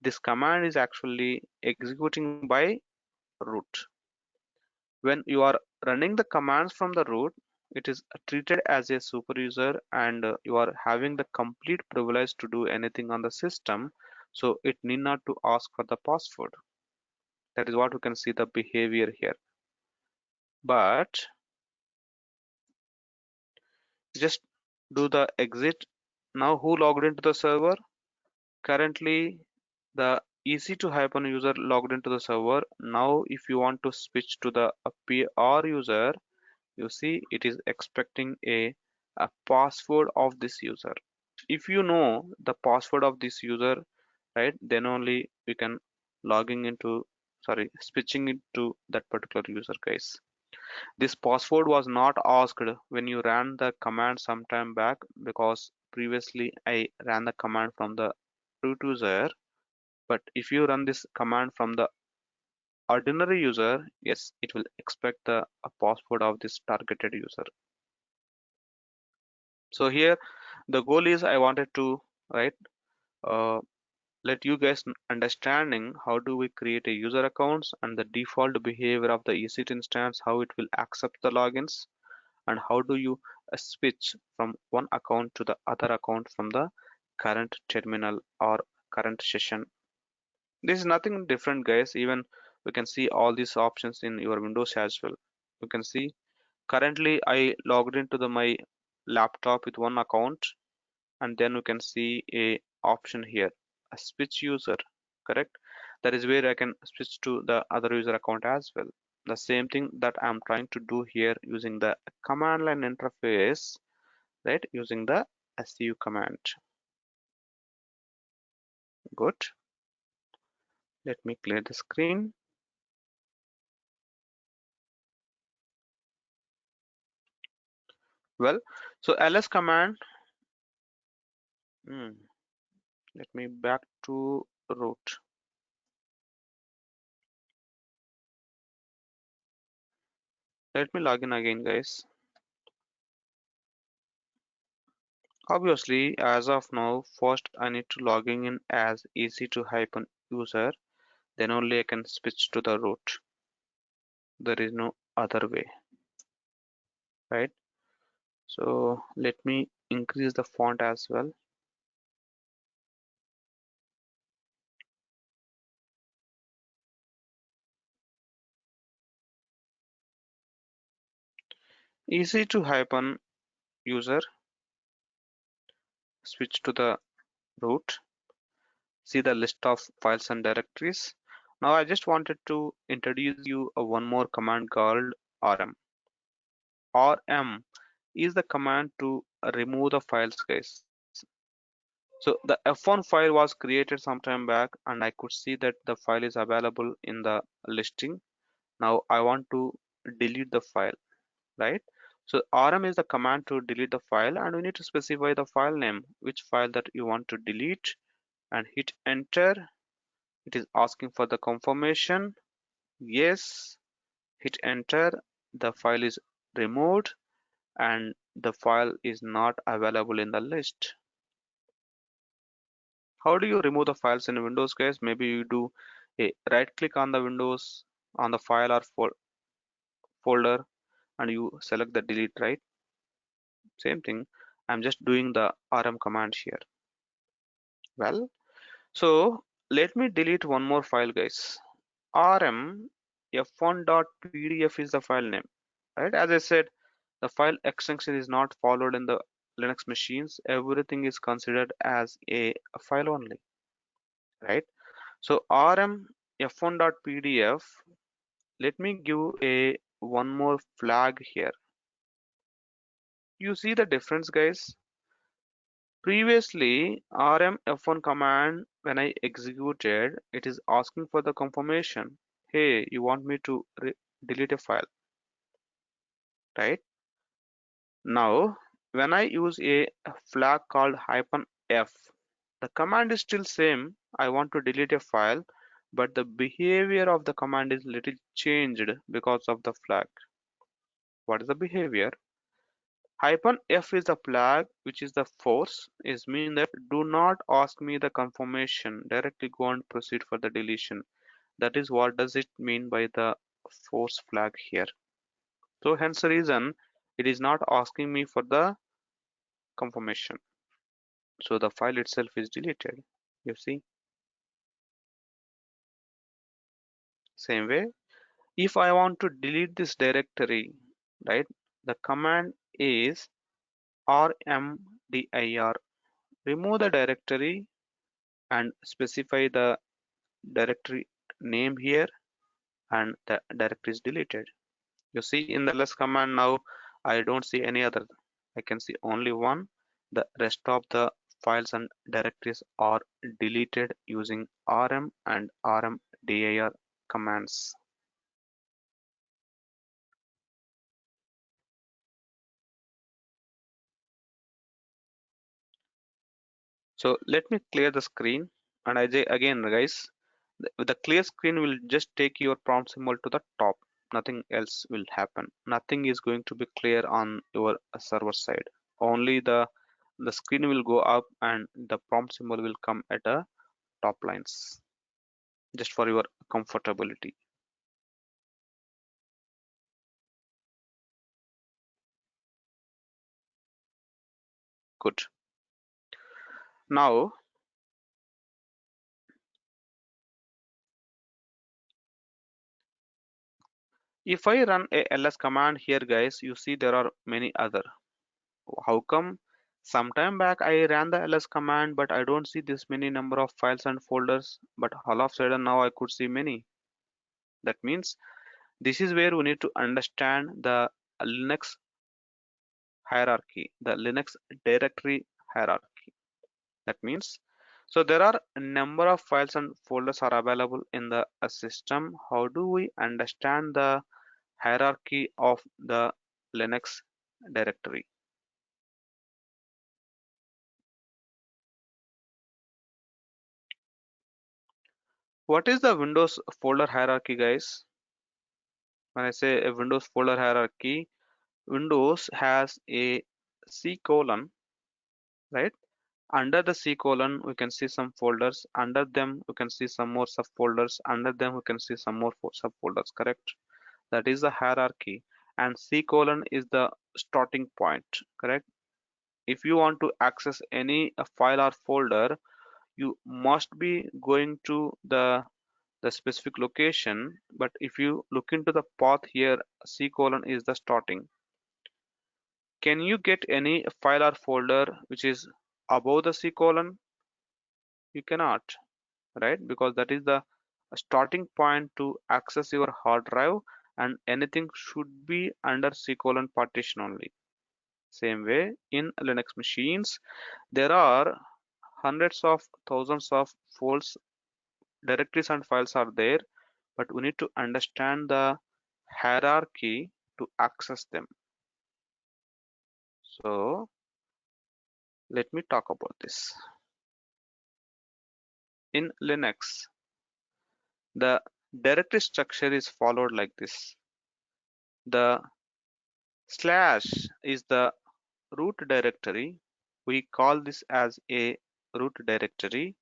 This command is actually executing by root. When you are running the commands from the root, it is treated as a super user, and you are having the complete privilege to do anything on the system. So it need not to ask for the password. That is what we can see the behavior here. But just do the exit. Now who logged into the server? Currently, the EC2 hyphen user logged into the server. Now, if you want to switch to the PR user, you see it is expecting a password of this user. If you know the password of this user, right, then only we can logging into, sorry, switching it to that particular user, guys. This password was not asked when you ran the command sometime back because previously I ran the command from the root user. But if you run this command from the ordinary user, yes, it will expect the a password of this targeted user. So here the goal is I wanted to, right, uh, let you guys understanding how do we create a user accounts and the default behavior of the EC2 instance, how it will accept the logins, and how do you switch from one account to the other account from the current terminal or current session. This is nothing different, guys. Even we can see all these options in your Windows as well. You can see currently I logged into my laptop with one account, and then we can see a option here, a switch user, correct? That is where I can switch to the other user account as well. The same thing that I'm trying to do here using the command line interface, right? Using the su command. Good. Let me clear the screen. Well, so ls command, hmm, let me back to root. Let me log in again, guys. Obviously, as of now, first I need to logging in as EC2 user, then only I can switch to the root. There is no other way, right? So let me increase the font as well. EC2 user, switch to the root, see the list of files and directories. Now I just wanted to introduce you a one more command called rm. Rm is the command to remove the files, guys. So the F1 file was created some time back, and I could see that the file is available in the listing. Now I want to delete the file, right? So rm is the command to delete the file, and we need to specify the file name, which file that you want to delete, and hit enter. It is asking for the confirmation. Yes, hit enter. The file is removed and the file is not available in the list. How do you remove the files in Windows, guys? Maybe you do a right click on the Windows on the file or folder and you select the delete, right? Same thing. I'm just doing the rm command here. Well, so let me delete one more file, guys. Rm f1.pdf is the file name, right? As I said, the file extension is not followed in the Linux machines. Everything is considered as a file only, right? So rm f1.pdf, let me give a one more flag here. You see the difference, guys? Previously, rm f1 command, when I executed, it is asking for the confirmation. Hey, you want me to delete a file, right? Now, when I use a flag called -f, the command is still same. I want to delete a file, but the behavior of the command is little changed because of the flag. What is the behavior? -f is the flag, which is the force, is mean that do not ask me the confirmation, directly go and proceed for the deletion. That is what does it mean by the force flag here. So hence the reason it is not asking me for the confirmation. So the file itself is deleted. You see, same way. If I want to delete this directory, right, the command is rmdir. Remove the directory and specify the directory name here, and the directory is deleted. You see in the ls command now I don't see any other. I can see only one. The rest of the files and directories are deleted using rm and rmdir commands. So let me clear the screen, and again, guys, the clear screen will just take your prompt symbol to the top. Nothing else will happen. Nothing is going to be clear on your server side. Only the screen will go up and the prompt symbol will come at the top lines, just for your comfortability. Good. Now, if I run a ls command here, guys, you see there are many other. How come? Sometime back I ran the ls command, but I don't see this many number of files and folders, but all of a sudden now I could see many. That means this is where we need to understand the Linux hierarchy, the Linux directory hierarchy. That means, so there are a number of files and folders are available in the system. How do we understand the hierarchy of the Linux directory? What is the Windows folder hierarchy, guys? When I say a Windows folder hierarchy, Windows has a C colon, right? Under the C colon, we can see some folders. Under them, we can see some more subfolders. Under them, we can see some more subfolders, correct? That is the hierarchy. And C colon is the starting point, correct? If you want to access any file or folder, you must be going to the specific location. But if you look into the path here, C colon is the starting. Can you get any file or folder which is above the C colon? You cannot, right? Because that is the starting point to access your hard drive, and anything should be under C colon partition only. Same way in Linux machines, there are hundreds of thousands of folds, directories and files are there, but we need to understand the hierarchy to access them. So let me talk about this. In Linux, the directory structure is followed like this. The slash is the root directory. We call this as a root directory.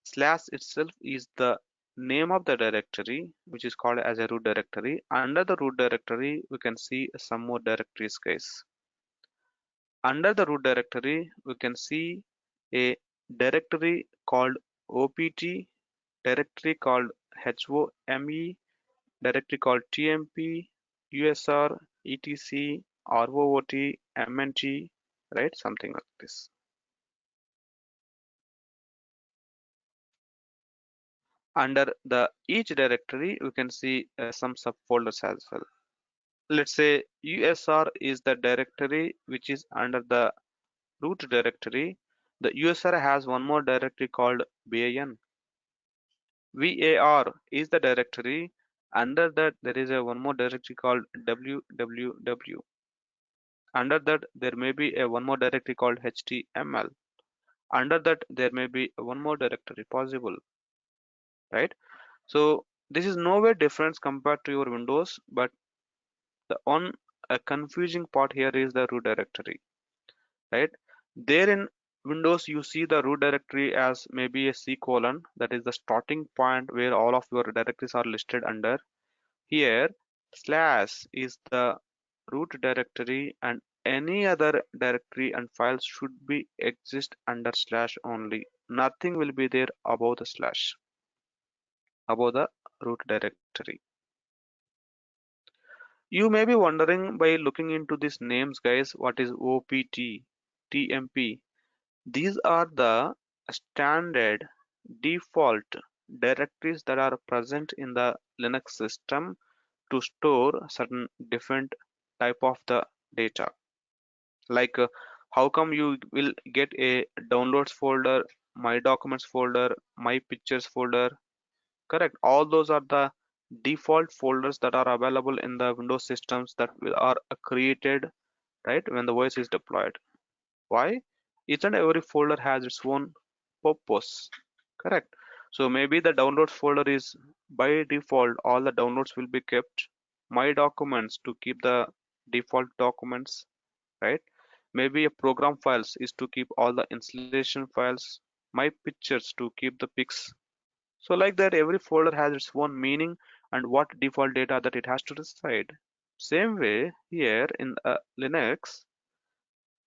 Slash itself is the name of the directory, which is called as a root directory. Under the root directory, we can see some more directories, guys. Under the root directory, we can see a directory called OPT, directory called HOME, directory called TMP, USR, ETC, ROOT, MNT, right? Something like this. Under the each directory, we can see some subfolders as well. Let's say USR is the directory which is under the root directory. The USR has one more directory called BAN. VAR is the directory. Under that, there is a one more directory called WWW. Under that, there may be a one more directory called HTML. Under that, there may be one more directory possible, right? So this is nowhere different compared to your Windows, but the one confusing part here is the root directory, right? There in Windows, you see the root directory as maybe a C colon, that is the starting point where all of your directories are listed under. Here, slash is the root directory, and any other directory and files should be exist under slash only. Nothing will be there above the slash, above the root directory. You may be wondering by looking into these names, guys, what is OPT, TMP? These are the standard default directories that are present in the Linux system to store certain different type of the data. Like how come you will get a downloads folder, my documents folder, my pictures folder, correct? All those are the default folders that are available in the Windows systems that are created, right, when the OS is deployed. Why? Each and every folder has its own purpose, correct? So maybe the downloads folder is by default, all the downloads will be kept. My documents to keep the default documents, right? Maybe a program files is to keep all the installation files. my pictures to keep the pics. So like that, every folder has its own meaning and what default data that it has to reside. Same way here in Linux,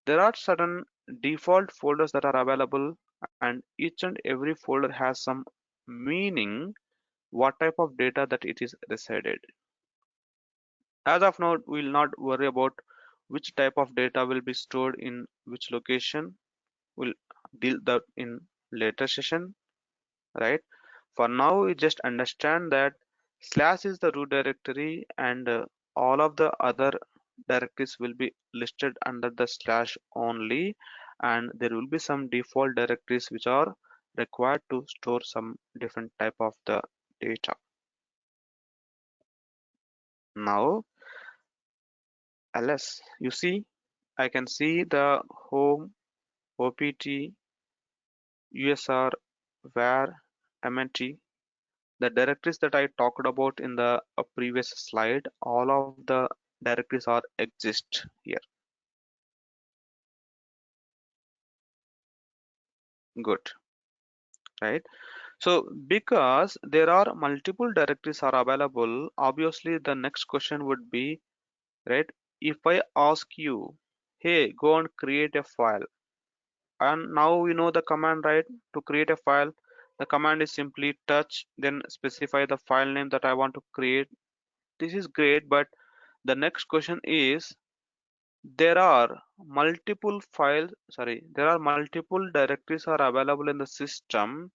there are certain default folders that are available, and each and every folder has some meaning, what type of data that it is resided. As of now, we will not worry about which type of data will be stored in which location. We'll deal that in later session, right? For now, we just understand that slash is the root directory, and all of the other directories will be listed under the slash only, and there will be some default directories which are required to store some different type of the data. Now ls, you see, I can see the home, opt, usr, var, mnt, the directories that I talked about in the previous slide. All of the directories are exist here. Good, right? So because there are multiple directories are available, obviously the next question would be, right, if I ask you, hey, go and create a file, and now we know the command, right? To create a file, the command is simply touch, then specify the file name that I want to create. This is great, but the next question is, there are there are multiple directories are available in the system.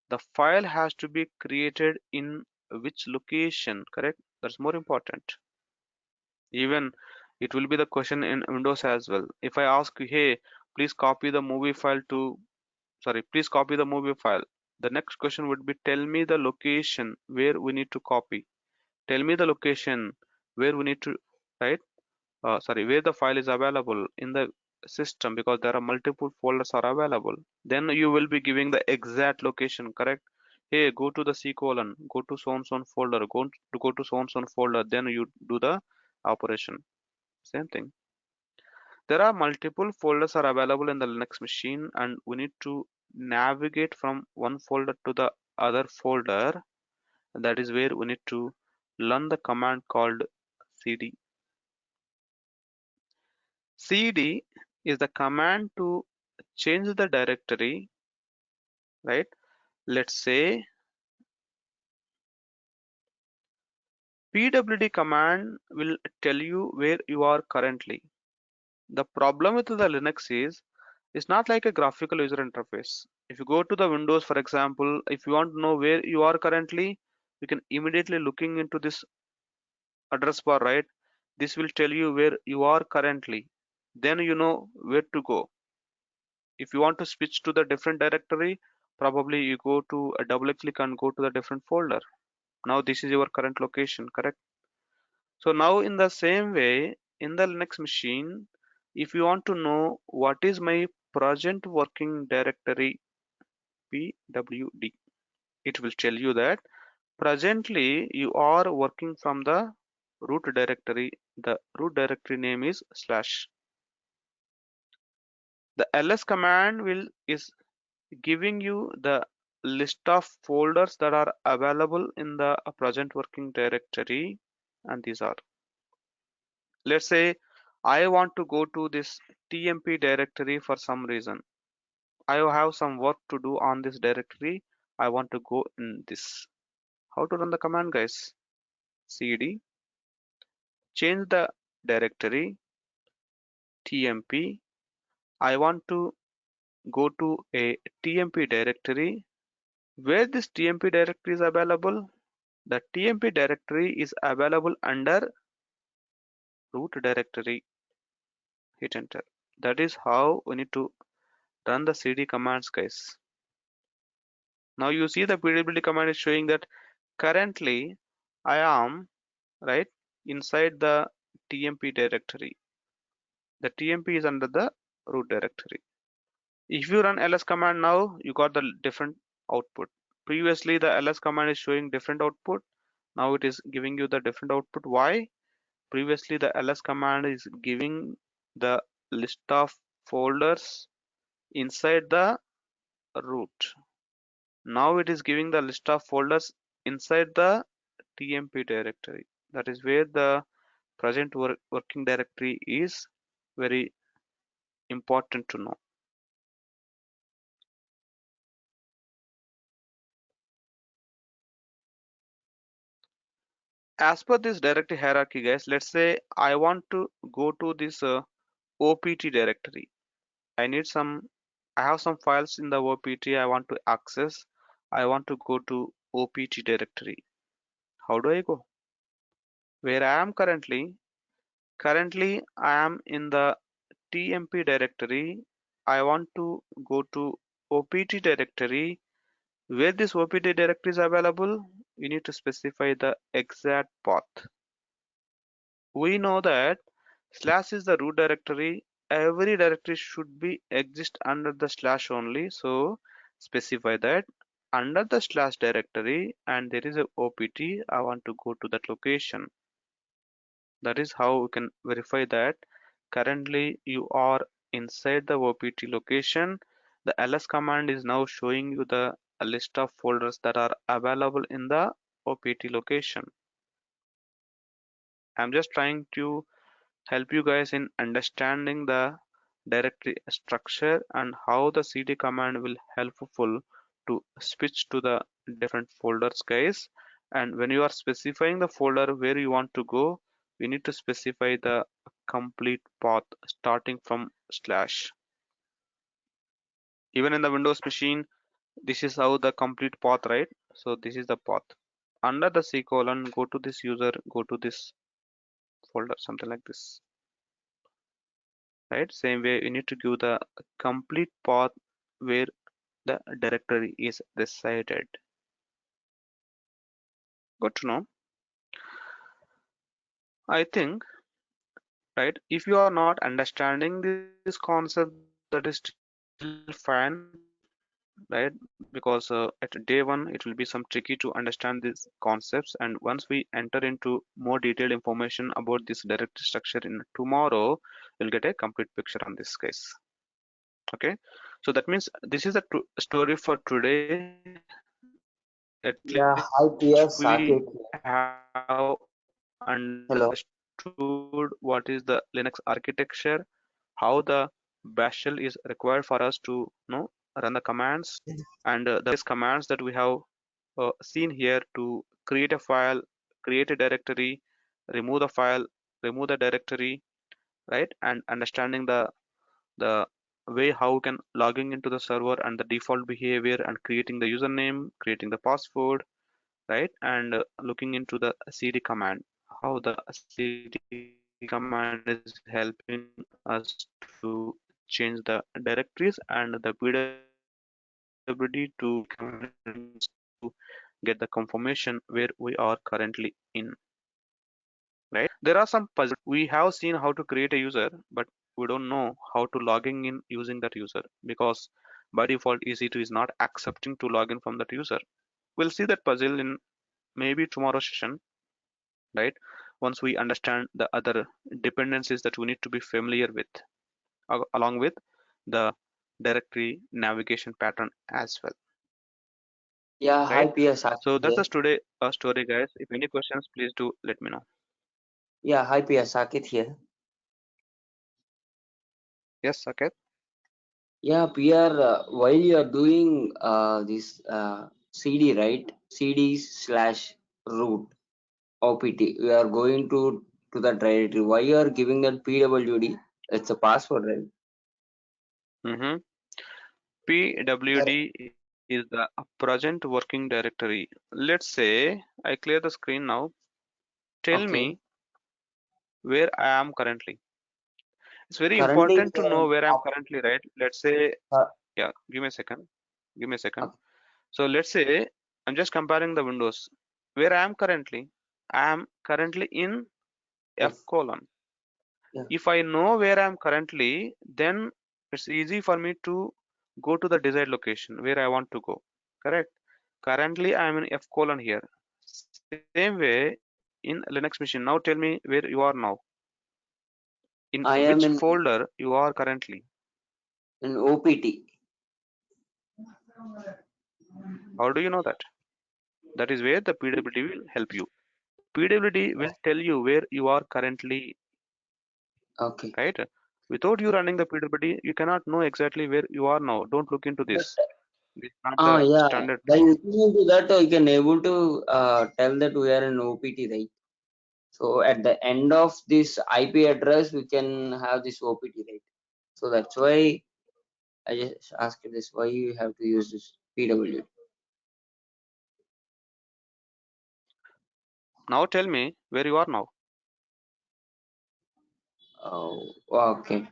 The file has to be created in which location, correct? That's more important. Even it will be the question in Windows as well. If I ask you, hey, please copy the movie file to, please copy the movie file. The next question would be, tell me the location where we need to copy. Tell me the location where we need to, right? Where the file is available in the system, because there are multiple folders are available. Then you will be giving the exact location, correct? Hey, go to the C colon, go to so and so folder, go to so and so folder, then you do the operation. Same thing. There are multiple folders are available in the Linux machine, and we need to navigate from one folder to the other folder. That is where we need to learn the command called cd. cd is the command to change the directory, right? Let's say pwd command will tell you where you are currently. The problem with the Linux is it's not like a graphical user interface. If you go to the Windows, for example, if you want to know where you are currently, you can immediately looking into this address bar, right? This will tell you where you are currently. Then you know where to go. If you want to switch to the different directory, probably you go to a double click and go to the different folder. Now this is your current location, correct? So now in the same way, in the Linux machine, if you want to know what is my present working directory, pwd, it will tell you that presently you are working from the root directory. The root directory name is slash. The ls command will is giving you the list of folders that are available in the present working directory, and these are, let's say I want to go to this tmp directory for some reason. I have some work to do on this directory. I want to go in this. How to run the command, guys? cd, change the directory, tmp. I want to go to a tmp directory. Where this tmp directory is available? The tmp directory is available under root directory. Hit enter. That is how we need to run the cd commands, guys. Now you see the pwd command is showing that currently I am, right, inside the tmp directory. The tmp is under the root directory. If you run ls command now, you got the different output. Previously the ls command is showing different output. Now it is giving you the different output. Why? Previously the ls command is giving the list of folders inside the root. Now it is giving the list of folders inside the tmp directory. That is where the present working directory is very important to know. As per this directory hierarchy, guys, let's say I want to go to this opt directory. I have some files in the opt I want to access. I want to go to opt directory. How do I go? Where I am currently I am in the tmp directory. I want to go to opt directory. Where this opt directory is available, we need to specify the exact path. We know that slash is the root directory. Every directory should be exist under the slash only. So specify that under the slash directory and there is a opt. I want to go to that location. That is how we can verify that currently you are inside the opt location. The ls command is now showing you the a list of folders that are available in the opt location. I'm just trying to help you guys in understanding the directory structure and how the cd command will helpful to switch to the different folders, guys. And when you are specifying the folder where you want to go, we need to specify the complete path starting from slash. Even in the Windows machine, this is how the complete path, right? So this is the path. Under the C colon, go to this user, go to this folder, something like this. Right, same way you need to give the complete path where the directory is resided. Good to know. I think, right, if you are not understanding this concept, that is still fine, right, because at day one it will be some tricky to understand these concepts, and once we enter into more detailed information about this directory structure in tomorrow, you'll get a complete picture on this case. Okay, so that means this is the story for today. At Yeah, least hi we Priya, Saket have here. understood what is the Hello. Linux architecture, how the bash shell is required for us to run the commands, and the various commands that we have seen here to create a file, create a directory, remove the file, remove the directory, right? And understanding the way how we can logging into the server and the default behavior and creating the username, creating the password, right? And looking into the cd command, how the cd command is helping us to change the directories and the pwd to commands to get the confirmation where we are currently in. Right, there are some puzzles. We have seen how to create a user, but we don't know how to logging in using that user, because by default EC2 is not accepting to log in from that user. We'll see that puzzle in maybe tomorrow session, right? Once we understand the other dependencies that we need to be familiar with, along with the directory navigation pattern as well, Yeah, hi right? Priya, Saket So that's here. the today story, guys. If any questions, please do let me know. Yeah, hi Priya, Saket here. Yes, okay. Yeah, Priya, while you are doing this CD, right? CD slash root OPT, we are going to the directory. Why you are giving that PWD? It's a password, right? Mm-hmm. PWD is the present working directory. Let's say I clear the screen now. Tell me Okay. where I am currently. It's very Currently, important to know where I'm currently, right? Let's say, uh, yeah, give me a second. Give me a second. okay. So let's say I'm just comparing the windows. Where I am currently, I am currently in F Yes. colon. Yeah. If I know where I am currently, then it's easy for me to go to the desired location where I want to go. Correct? Currently, I am in F colon here. Same way in Linux machine. Now tell me where you are now. In I which am folder you are currently. in OPT. How do you know that? That is where the PWD will help you. PWD will tell you where you are currently, Okay. right? Without you running the PWD, you cannot know exactly where you are now. Don't look into But this. It's not the yeah, standard by process. looking into that, you can able to tell that we are in OPT, right? So at the end of this IP address, we can have this OPT, right? So that's why I just asked this, why you have to use this PWD. Now tell me where you are now. Oh, okay.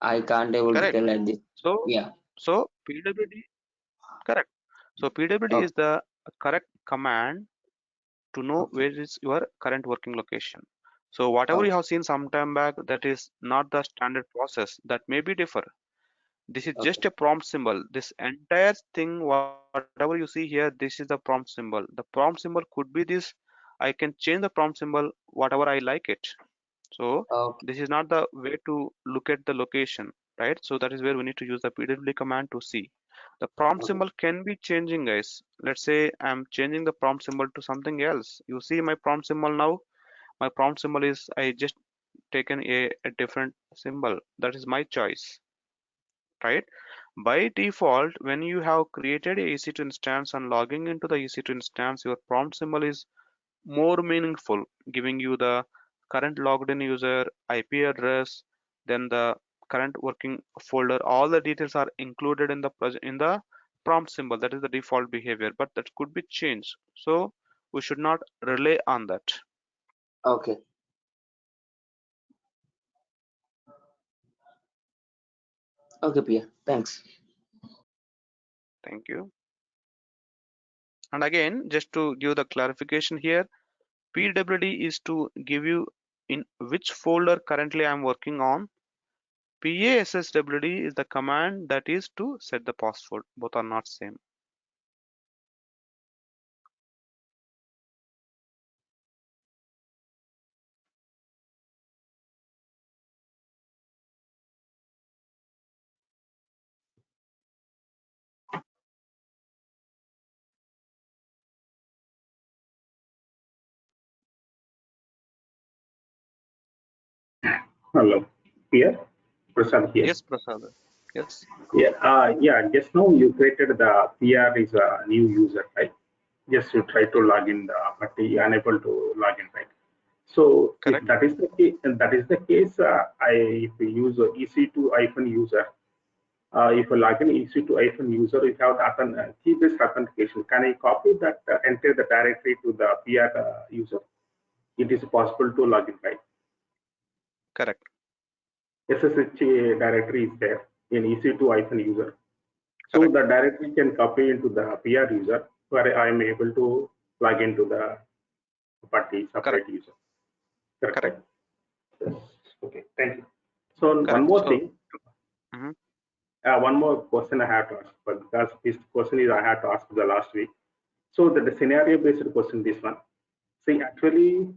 I can't able to Correct. tell at this. So, Yeah. so PWD, correct. So PWD Okay. is the correct command to know Okay. where is your current working location. So whatever you Okay. have seen some time back, that is not the standard process. That may be differ. This is Okay. just a prompt symbol. This entire thing, whatever you see here, this is the prompt symbol. The prompt symbol could be this. I can change the prompt symbol whatever I like it. So Okay. this is not the way to look at the location, right? So that is where we need to use the pwd command to see. The prompt Okay. symbol can be changing, guys. Let's say I'm changing the prompt symbol to something else. You see my prompt symbol now. My prompt symbol is I just taken a different symbol. That is my choice, right? By default, when you have created a EC2 instance and logging into the EC2 instance, your prompt symbol is more meaningful, giving you the current logged in user, IP address, then the current working folder. All the details are included in the prompt symbol. That is the default behavior, but that could be changed. So we should not rely on that. Okay. Okay, Pia. Thanks. Thank you. And again, just to give the clarification here, PWD is to give you in which folder currently I'm working on. PASSWD is the command that is to set the password. Both are not same. Hello. Here, Prasad here. Yes, Prasad. Yes, Yeah. Just now you created the PR is a new user, right? Just you try to log in, but you unable to log in, right? So if correct. that is the case, if you use a EC2 hyphen user, if you log in EC2 hyphen user, you have the key-based authentication. Can I copy that, enter the directory to the PR user? It is possible to log in, right? Correct. SSH directory is there in EC2-user. So Correct. the directory can copy into the PR user where I am able to plug into the party Correct. separate user. Correct, Correct. right? Yes. Okay, thank you. So one Correct. more So, thing, mhm, one more question I have to ask, but because this question is I had to ask the last week. So the scenario based question, this one. See, actually,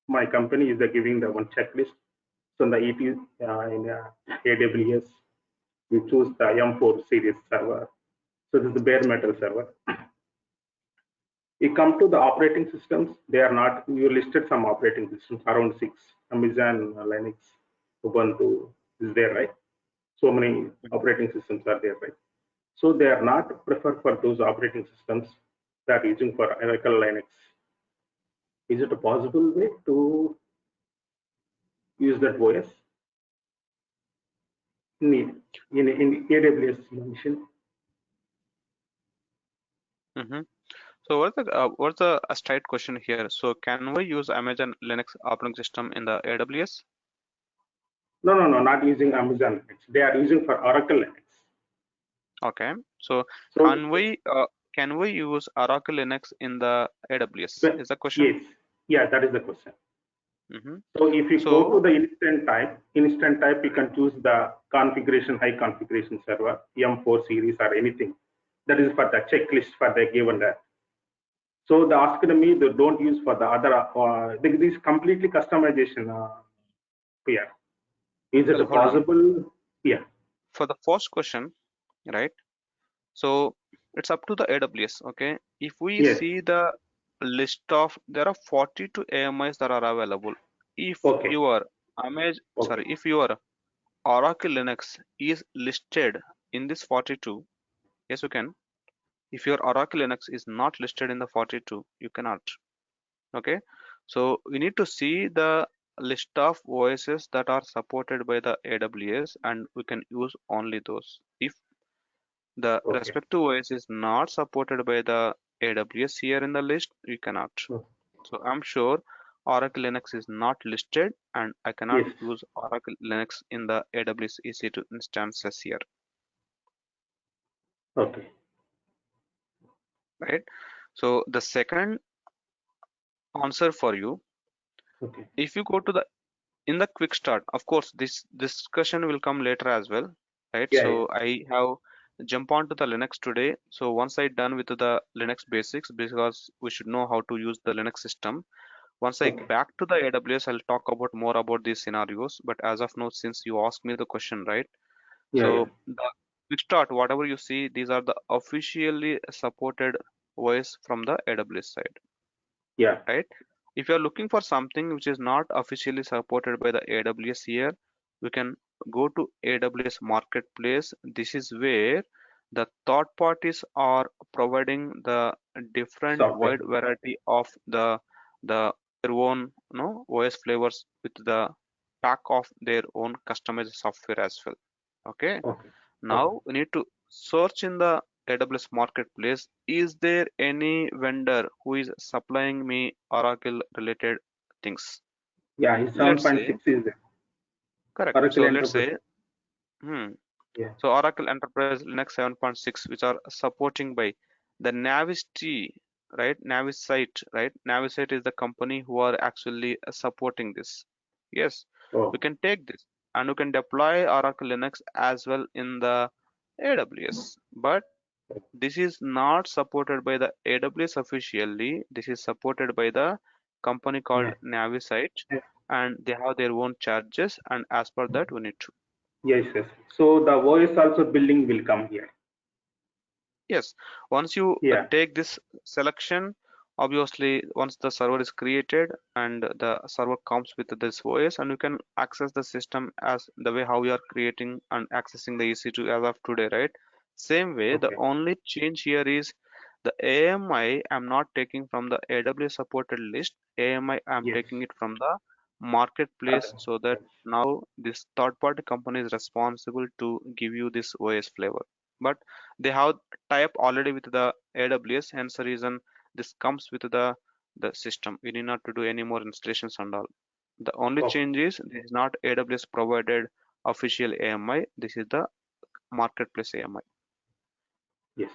my company is giving the one checklist. So in the in AWS, we choose the M4 series server. So this is the bare metal server. You come to the operating systems, they are not, you listed some operating systems, around 6, Amazon, Linux, Ubuntu is there, right? So many operating systems are there, right? So they are not preferred for those operating systems that are using for Oracle Linux. Is it a possible way to use that OS in AWS machine? mhm. So what's the straight question here? So can we use Amazon Linux operating system in the AWS? No, not using Amazon Linux. They are using for Oracle Linux. Okay. So So can we use Oracle Linux in the AWS? Is the question? yes, yeah, that is the question. Mm-hmm. So if you go to So, the instant type, you can choose the configuration, high configuration server, M4 series or anything. That is for the checklist for the given that. So the asked me, they don't use for the other, this completely customization here. Is well, it hold on. possible? Yeah. For the first question, right? So it's up to the AWS. Okay, if we Yes. see the list of, there are 42 AMIs that are available. If Okay. your if your Oracle Linux is listed in this 42, yes, you can. If your Oracle Linux is not listed in the 42, you cannot. Okay, so we need to see the list of OSs that are supported by the AWS, and we can use only those. If the Okay. respective OS is not supported by the AWS here in the list, you cannot. Okay. So I'm sure Oracle Linux is not listed, and I cannot Yes. use Oracle Linux in the AWS EC2 instances here, Okay. right? So the second answer for you, Okay. if you go to the in the quick start, of course this discussion will come later as well, right? Yeah. So I have jump onto the Linux today. So once I done with the Linux basics, because we should know how to use the Linux system. Once I Okay. back to the AWS, I'll talk about more about these scenarios. But as of now, since you asked me the question, right? Yeah. Yeah. So the quick start, whatever you see, these are the officially supported OS from the AWS side, Yeah. right? If you're looking for something which is not officially supported by the AWS here, we can go to AWS Marketplace. This is where the third parties are providing the different Software. wide variety of the their own OS flavors with the pack of their own customized software as well. Okay. Okay. Okay. Now we need to search in the AWS Marketplace. Is there any vendor who is supplying me Oracle related things? Yeah. His Let's say, 7.6 is there. correct. Oracle So let's Enterprise. say, hmm. Yeah. So Oracle Enterprise Linux 7.6, which are supporting by the Navisity, right? Navisite, right? Navisite is the company who are actually supporting this. Yes, Oh. we can take this and we can deploy Oracle Linux as well in the AWS. But this is not supported by the AWS officially. This is supported by the company called Yeah. Navisite, Yeah. and they have their own charges, and as per that we need to. Yes. Yes. So the OS also building will come here. Yes, once you Yeah. take this selection, obviously once the server is created and the server comes with this OS, and you can access the system as the way how we are creating and accessing the EC2 as of today, right? Same way, the Okay. only change here is the AMI I'm not taking from the AWS supported list. AMI I'm Yes. taking it from the marketplace, Okay. so that now this third party company is responsible to give you this OS flavor. But they have tie up already with the AWS, hence the reason this comes with the system. We need not to do any more installations and all. The only Okay. change is this is not AWS provided official AMI. This is the marketplace AMI. Yes.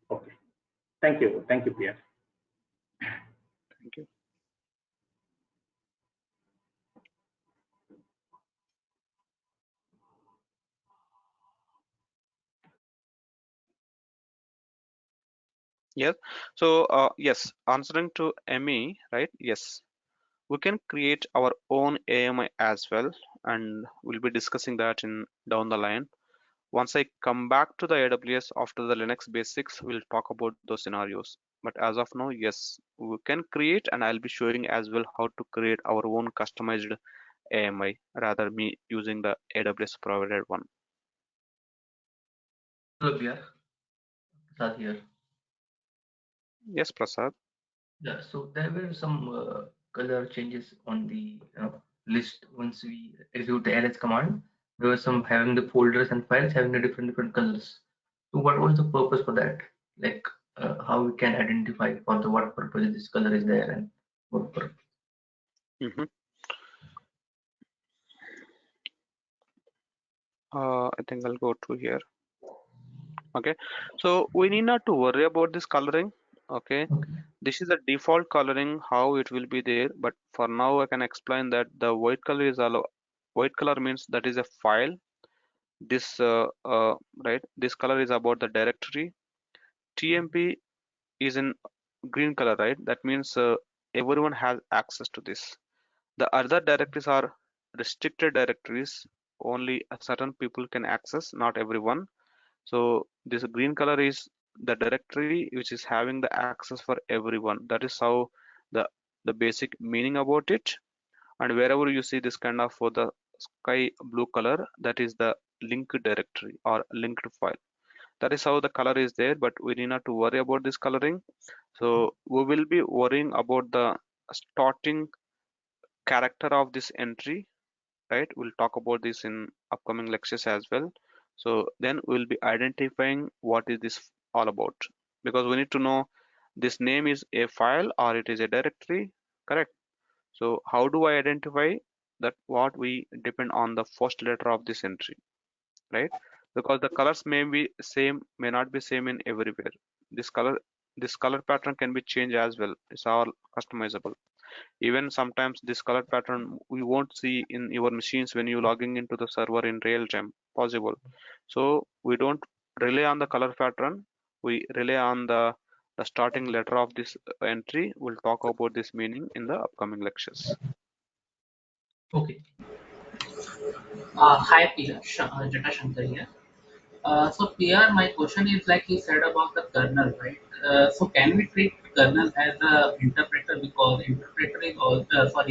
Okay. Thank you. Thank you, Pierre. Thank you. Yes. So yes, answering to ME, right? Yes, we can create our own AMI as well, and we'll be discussing that in down the line. Once I come back to the AWS after the Linux basics, we'll talk about those scenarios. But as of now, yes, we can create, and I'll be showing as well how to create our own customized AMI rather me using the AWS provided one. Hello, Pierre. Prasad here. Yes, Prasad. Yeah, so there were some color changes on the list once we execute the ls command. There were some having the folders and files having the different colors. So what was the purpose for that? Like how we can identify for the what purpose this color is there and what purpose? Mm-hmm. I think I'll go to here. Okay, so we need not to worry about this coloring. Okay, Okay. this is the default coloring how it will be there, but for now I can explain that the white color is white color means that is a file. This right, this color is about the directory. TMP is in green color, right? That means everyone has access to this. The other directories are restricted directories. Only a certain people can access, not everyone. So this green color is the directory which is having the access for everyone. That is how the the basic meaning about it. And wherever you see this kind of for the sky blue color, that is the linked directory or linked file. That is how the color is there, but we need not to worry about this coloring. So we will be worrying about the starting character of this entry, right? We'll talk about this in upcoming lectures as well. So then we'll be identifying what is this all about, because we need to know this name is a file or it is a directory, correct? So how do I identify that? What we depend on the first letter of this entry, right? Because the colors may be same, may not be same in everywhere. This color pattern can be changed as well. It's all customizable. Even sometimes this color pattern we won't see in your machines when you logging into the server in real time possible. So we don't rely on the color pattern. We rely on the starting letter of this entry. We'll talk about this meaning in the upcoming lectures. Okay. Hi, PR. Jata Shankar here. So, PR, my question is like you said about the kernel, right? So, can we treat kernel as a interpreter because interpreter is also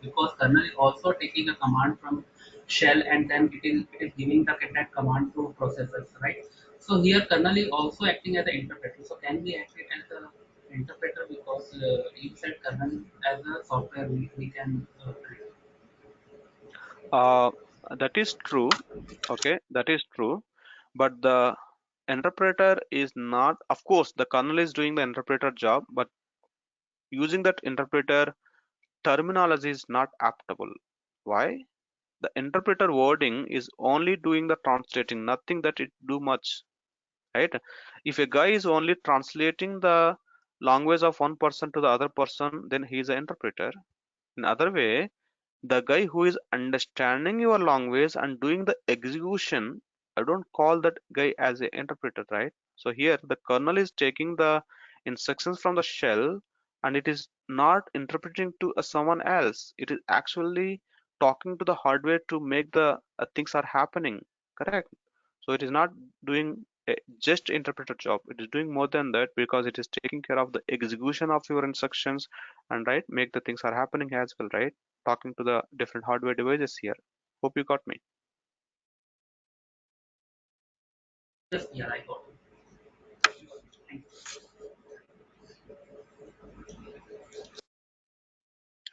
because kernel is also taking a command from shell and then it is giving that command to processors, right? So here kernel is also acting as an interpreter. So can we act it as a interpreter because you said kernel as a software we can treat. Uh, that is true. Okay, that is true. But the interpreter is not, of course, the kernel is doing the interpreter job, but using that interpreter terminology is not applicable. Why? The interpreter wording is only doing the translating, nothing that it do much, right? If a guy is only translating the language of one person to the other person, then he is an interpreter. In other way, the guy who is understanding your language and doing the execution, I don't call that guy as an interpreter, right? So here the kernel is taking the instructions from the shell and it is not interpreting to someone else. It is actually talking to the hardware to make the things are happening, correct? So it is not doing a just interpreter job. It is doing more than that because it is taking care of the execution of your instructions and right make the things are happening as well, right? Talking to the different hardware devices here. Hope you got me. Yes, yeah, I got it. Thank you.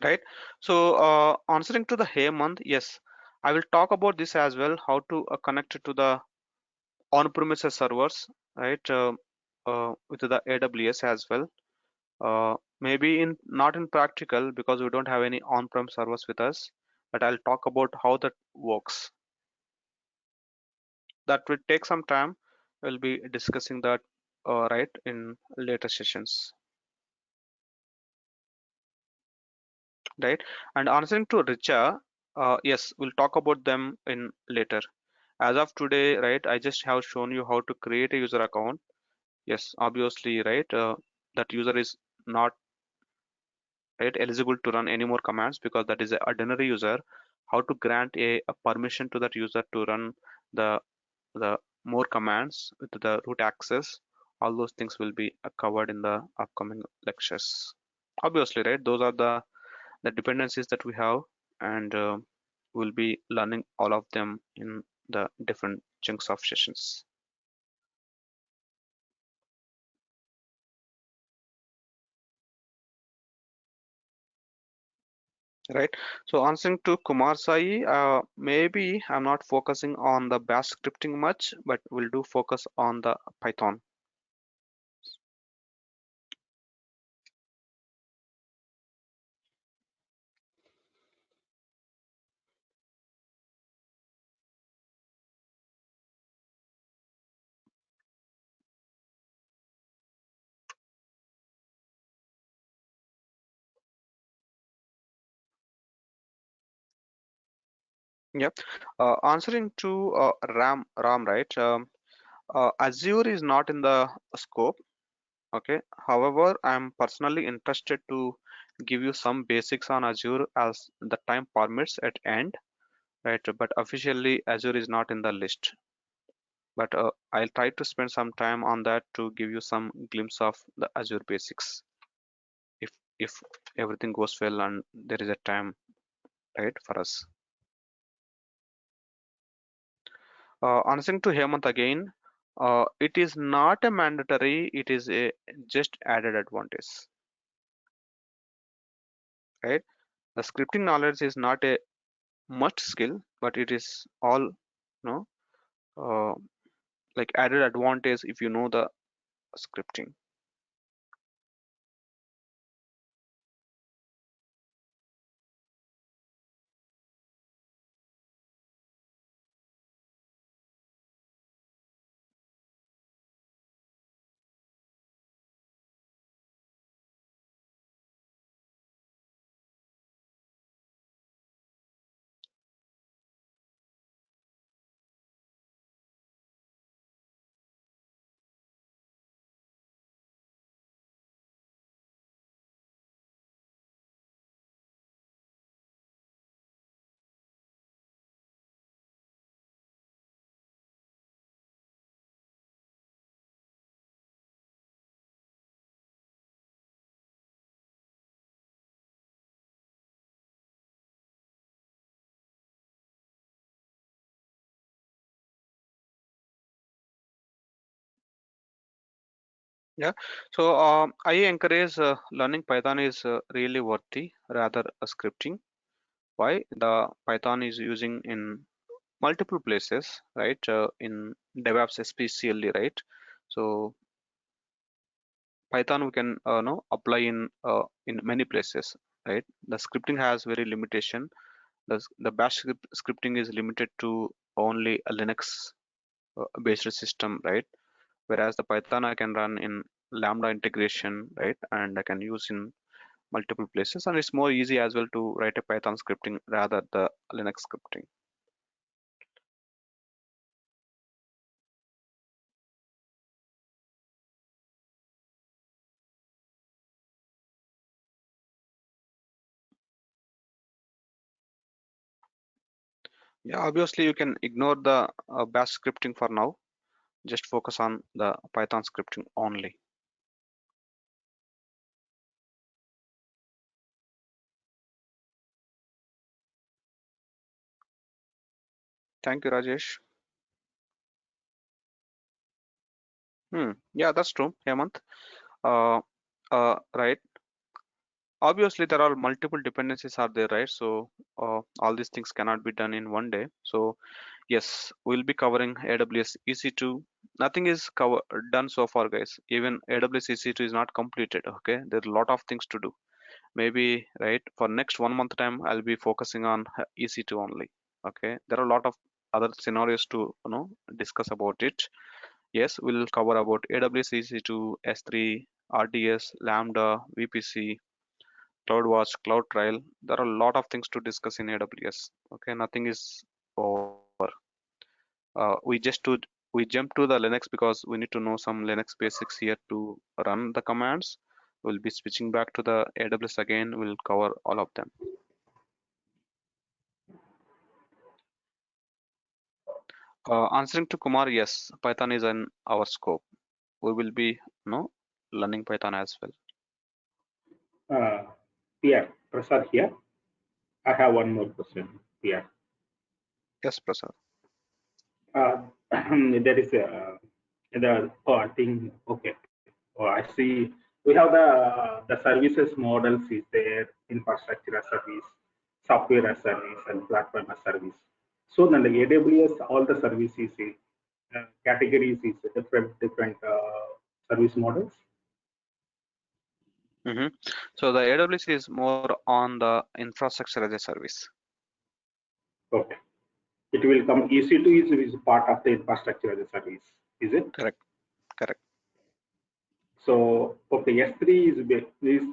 Right. So answering to the Hemant, yes, I will talk about this as well, how to connect it to the on-premises servers, right? With the AWS as well. Maybe in not in practical because we don't have any on-prem servers with us, but I'll talk about how that works. That will take some time. We'll be discussing that right in later sessions, right? And answering to Richa, yes, we'll talk about them in later. As of today, right, I just have shown you how to create a user account. Yes, obviously, right, that user is not right eligible to run any more commands because that is an ordinary user. How to grant a permission to that user to run the the more commands with the root access, all those things will be covered in the upcoming lectures. Obviously, right, those are the dependencies that we have, and we'll be learning all of them in the different chunks of sessions. Right. So answering to Kumar Sai, maybe I'm not focusing on the bash scripting much, but we'll do focus on the Python. Yep. Answering to RAM, right? Azure is not in the scope. Okay. However, I'm personally interested to give you some basics on Azure as the time permits at end, right? But officially, Azure is not in the list. but I'll try to spend some time on that to give you some glimpse of the Azure basics. If everything goes well and there is a time, right, for us. Answering to Hemant again, it is not a mandatory, it is a just added advantage, right? The scripting knowledge is not a must skill, but it is all, uh, like added advantage if you know the scripting. Yeah, so I encourage learning Python is really worthy rather scripting. Why? The Python is using in multiple places, right? In DevOps especially, right? So Python we can apply in many places, right? The scripting has very limitation. The Bash scripting is limited to only a Linux based system, right? Whereas the Python I can run in Lambda integration, right? And I can use in multiple places, and it's more easy as well to write a Python scripting rather the Linux scripting. Yeah, obviously you can ignore the Bash scripting for now. Just focus on the Python scripting only. Thank you, Rajesh. Yeah, that's true, Hemant. Right. Obviously, there are multiple dependencies are there, right? So all these things cannot be done in one day. So yes, we'll be covering AWS EC2. Nothing is done so far, guys. Even AWS EC2 is not completed. Okay, there's a lot of things to do. Maybe right for next 1 month time, I'll be focusing on EC2 only. Okay, there are a lot of other scenarios to discuss about it. Yes, we'll cover about AWS EC2, S3, RDS, Lambda, VPC, CloudWatch, CloudTrail. There are a lot of things to discuss in AWS. Okay, nothing is over. We jump to the Linux because we need to know some Linux basics here to run the commands. We'll be switching back to the AWS again. We'll cover all of them. Answering to Kumar, yes, Python is in our scope. We will be, learning Python as well. Yeah, Prasad here. I have one more question here. Yes, Prasad. There is I think okay. Oh, I see. We have the services models is there, infrastructure as service, software as service, and platform as service. So then the AWS, all the services is, categories is different service models. So the AWS is more on the infrastructure as a service. Okay. It will come EC2 is part of the infrastructure as a service, is it? Correct. So okay, S3 is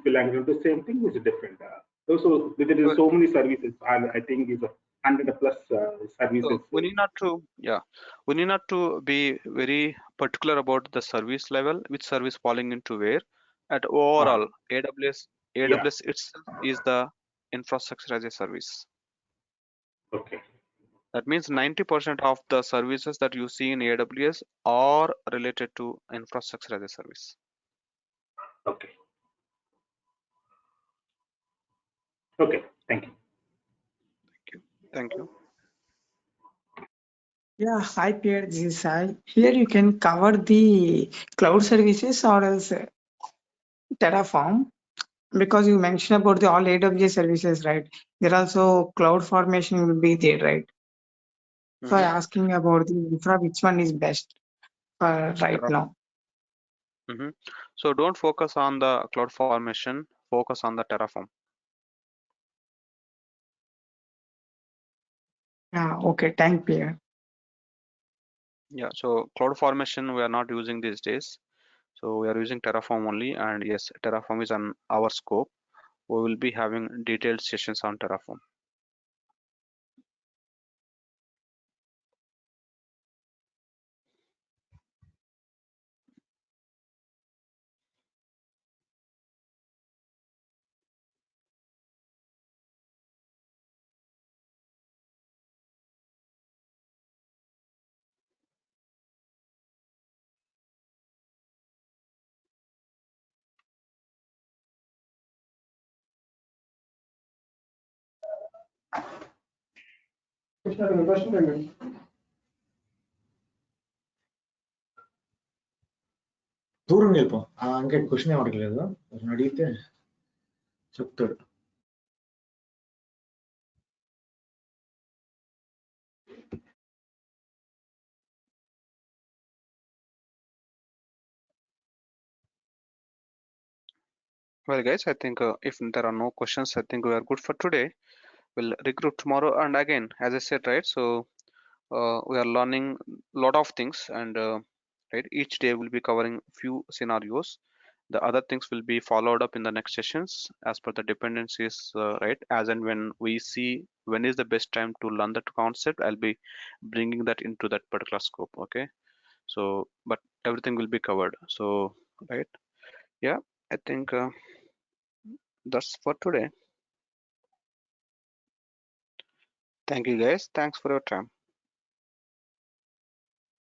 belonging to the same thing, is different. So there is so many services. I think is 100 plus services. So we need not to be very particular about the service level, which service falling into where. At overall, AWS Yeah. itself is the infrastructure as a service. Okay. That means 90% of the services that you see in AWS are related to infrastructure as a service. Okay. Okay. Thank you. Thank you. Yeah, hi Pierre, this is Sai. Here you can cover the cloud services or else Terraform because you mentioned about the all AWS services, right? There also cloud formation will be there, right? So I asking about the infra, which one is best right now? So don't focus on the cloud formation, focus on the Terraform. Yeah, okay, thank you. Yeah, so cloud formation we are not using these days. So we are using Terraform only, and yes, Terraform is on our scope. We will be having detailed sessions on Terraform. దూరం వెళ్ళిపో ఇంకా question ఏం అడగలేదు అడిగితే చెప్తాడు. Well, guys, I think if there are no questions, I think we are good for today. We'll regroup tomorrow. And again, as I said, right, so we are learning a lot of things, and right, each day we'll be covering few scenarios. The other things will be followed up in the next sessions as per the dependencies, right, as and when we see when is the best time to learn that concept. I'll be bringing that into that particular scope. Okay, so but everything will be covered. So right, yeah, I think that's for today. Thank you, guys. Thanks for your time.